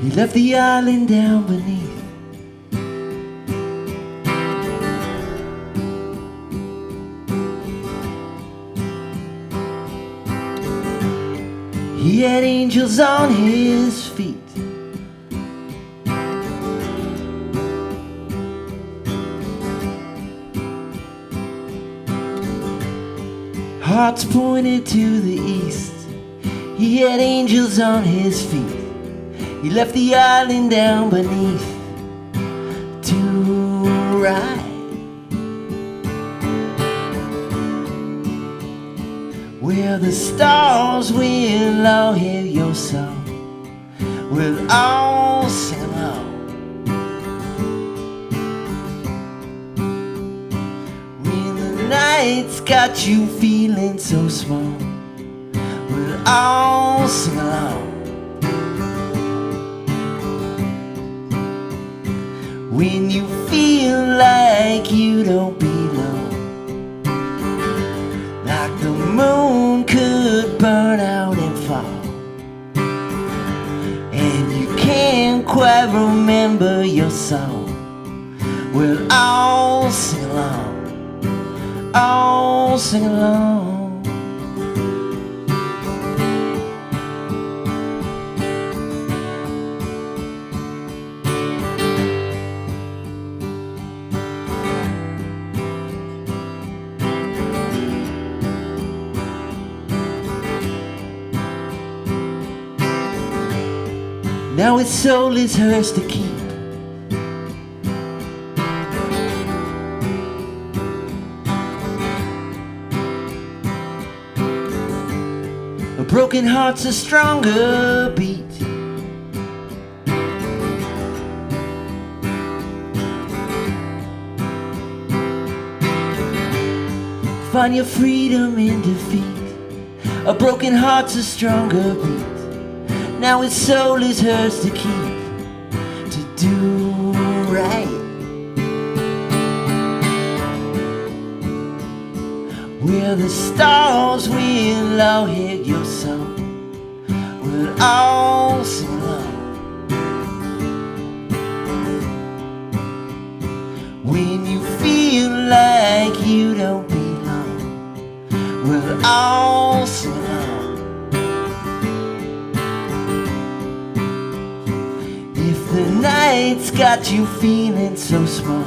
He left the island down beneath. He had angels on his feet. Hearts pointed to the east. He had angels on his feet. He left the island down beneath to ride. Where the stars will all hear your song. We'll all sing along. When the night's got you feeling so small, we'll all sing along. When you feel like you don't belong, like the moon could burn out and fall, and you can't quite remember your song, we'll all sing along, all sing along. Now his soul is hers to keep. A broken heart's a stronger beat. Find your freedom in defeat. A broken heart's a stronger beat. Now his soul is hers to keep, to do right. Where the stars will all hear your song, we'll all sing along. When you feel like you don't belong, we'll all sing along. The night's got you feeling so small,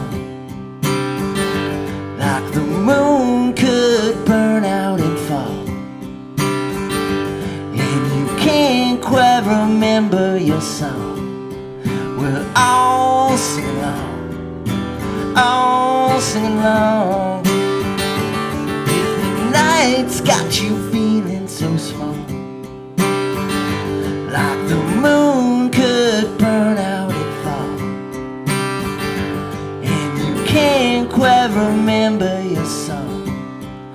like the moon could burn out and fall, and you can't quite remember your song, we'll all sing along, all singing along. If the night's got you feeling so small, like the moon could burn out and fall, and you can't quite remember your song,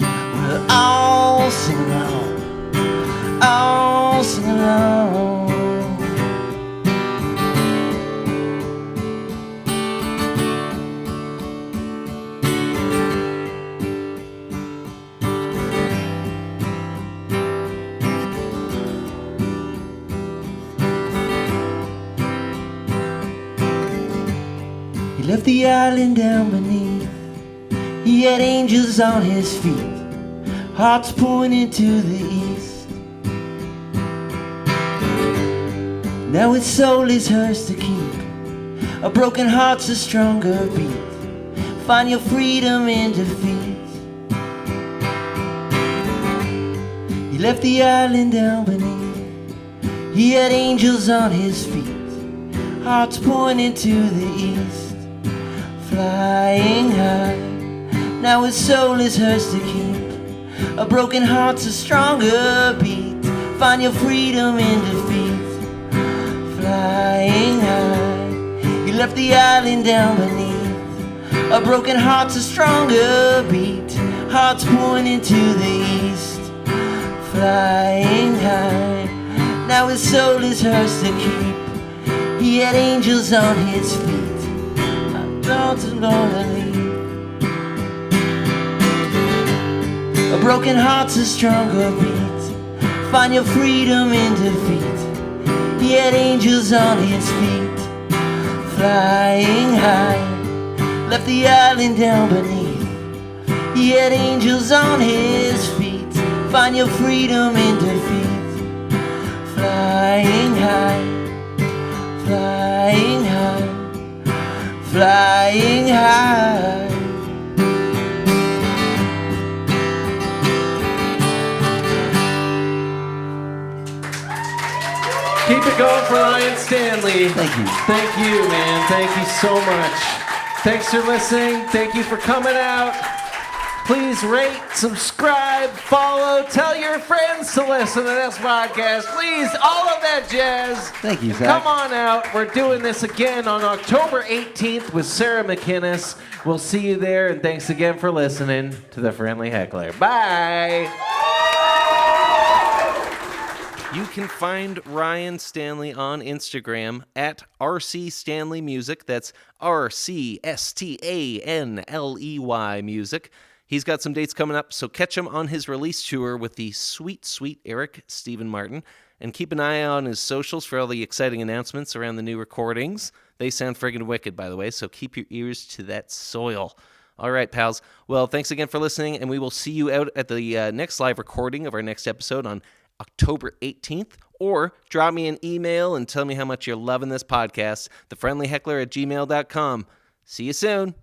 we'll all sing along, all sing along. He left the island down beneath. He had angels on his feet, hearts pointing to the east. Now his soul is hers to keep. A broken heart's a stronger beat. Find your freedom in defeat. He left the island down beneath. He had angels on his feet, hearts pointing to the east. Flying high, now his soul is hers to keep. A broken heart's a stronger beat. Find your freedom in defeat. Flying high, he left the island down beneath. A broken heart's a stronger beat. Hearts pointing to the east. Flying high, now his soul is hers to keep. He had angels on his feet, dancing lonely. A broken heart's a stronger beat. Find your freedom in defeat. He had angels on his feet. Flying high, left the island down beneath. He had angels on his feet. Find your freedom in defeat. Flying high, flying high, flying high. Keep it going for Ryan Stanley. Thank you. Thank you, man. Thank you so much. Thanks for listening. Thank you for coming out. Please rate, subscribe, follow, tell your friends to listen to this podcast. Please, all of that jazz. Thank you, Zach. Come on out. We're doing this again on October 18th with Sarah McInnes. We'll see you there, and thanks again for listening to The Friendly Heckler. Bye. You can find Ryan Stanley on Instagram at RC Stanley Music. That's RCSTANLEY Music. He's got some dates coming up, so catch him on his release tour with the sweet, sweet Eric Stephen Martin. And keep an eye on his socials for all the exciting announcements around the new recordings. They sound friggin' wicked, by the way, so keep your ears to that soil. All right, pals. Well, thanks again for listening, and we will see you out at the next live recording of our next episode on October 18th, or drop me an email and tell me how much you're loving this podcast, thefriendlyheckler@gmail.com. See you soon.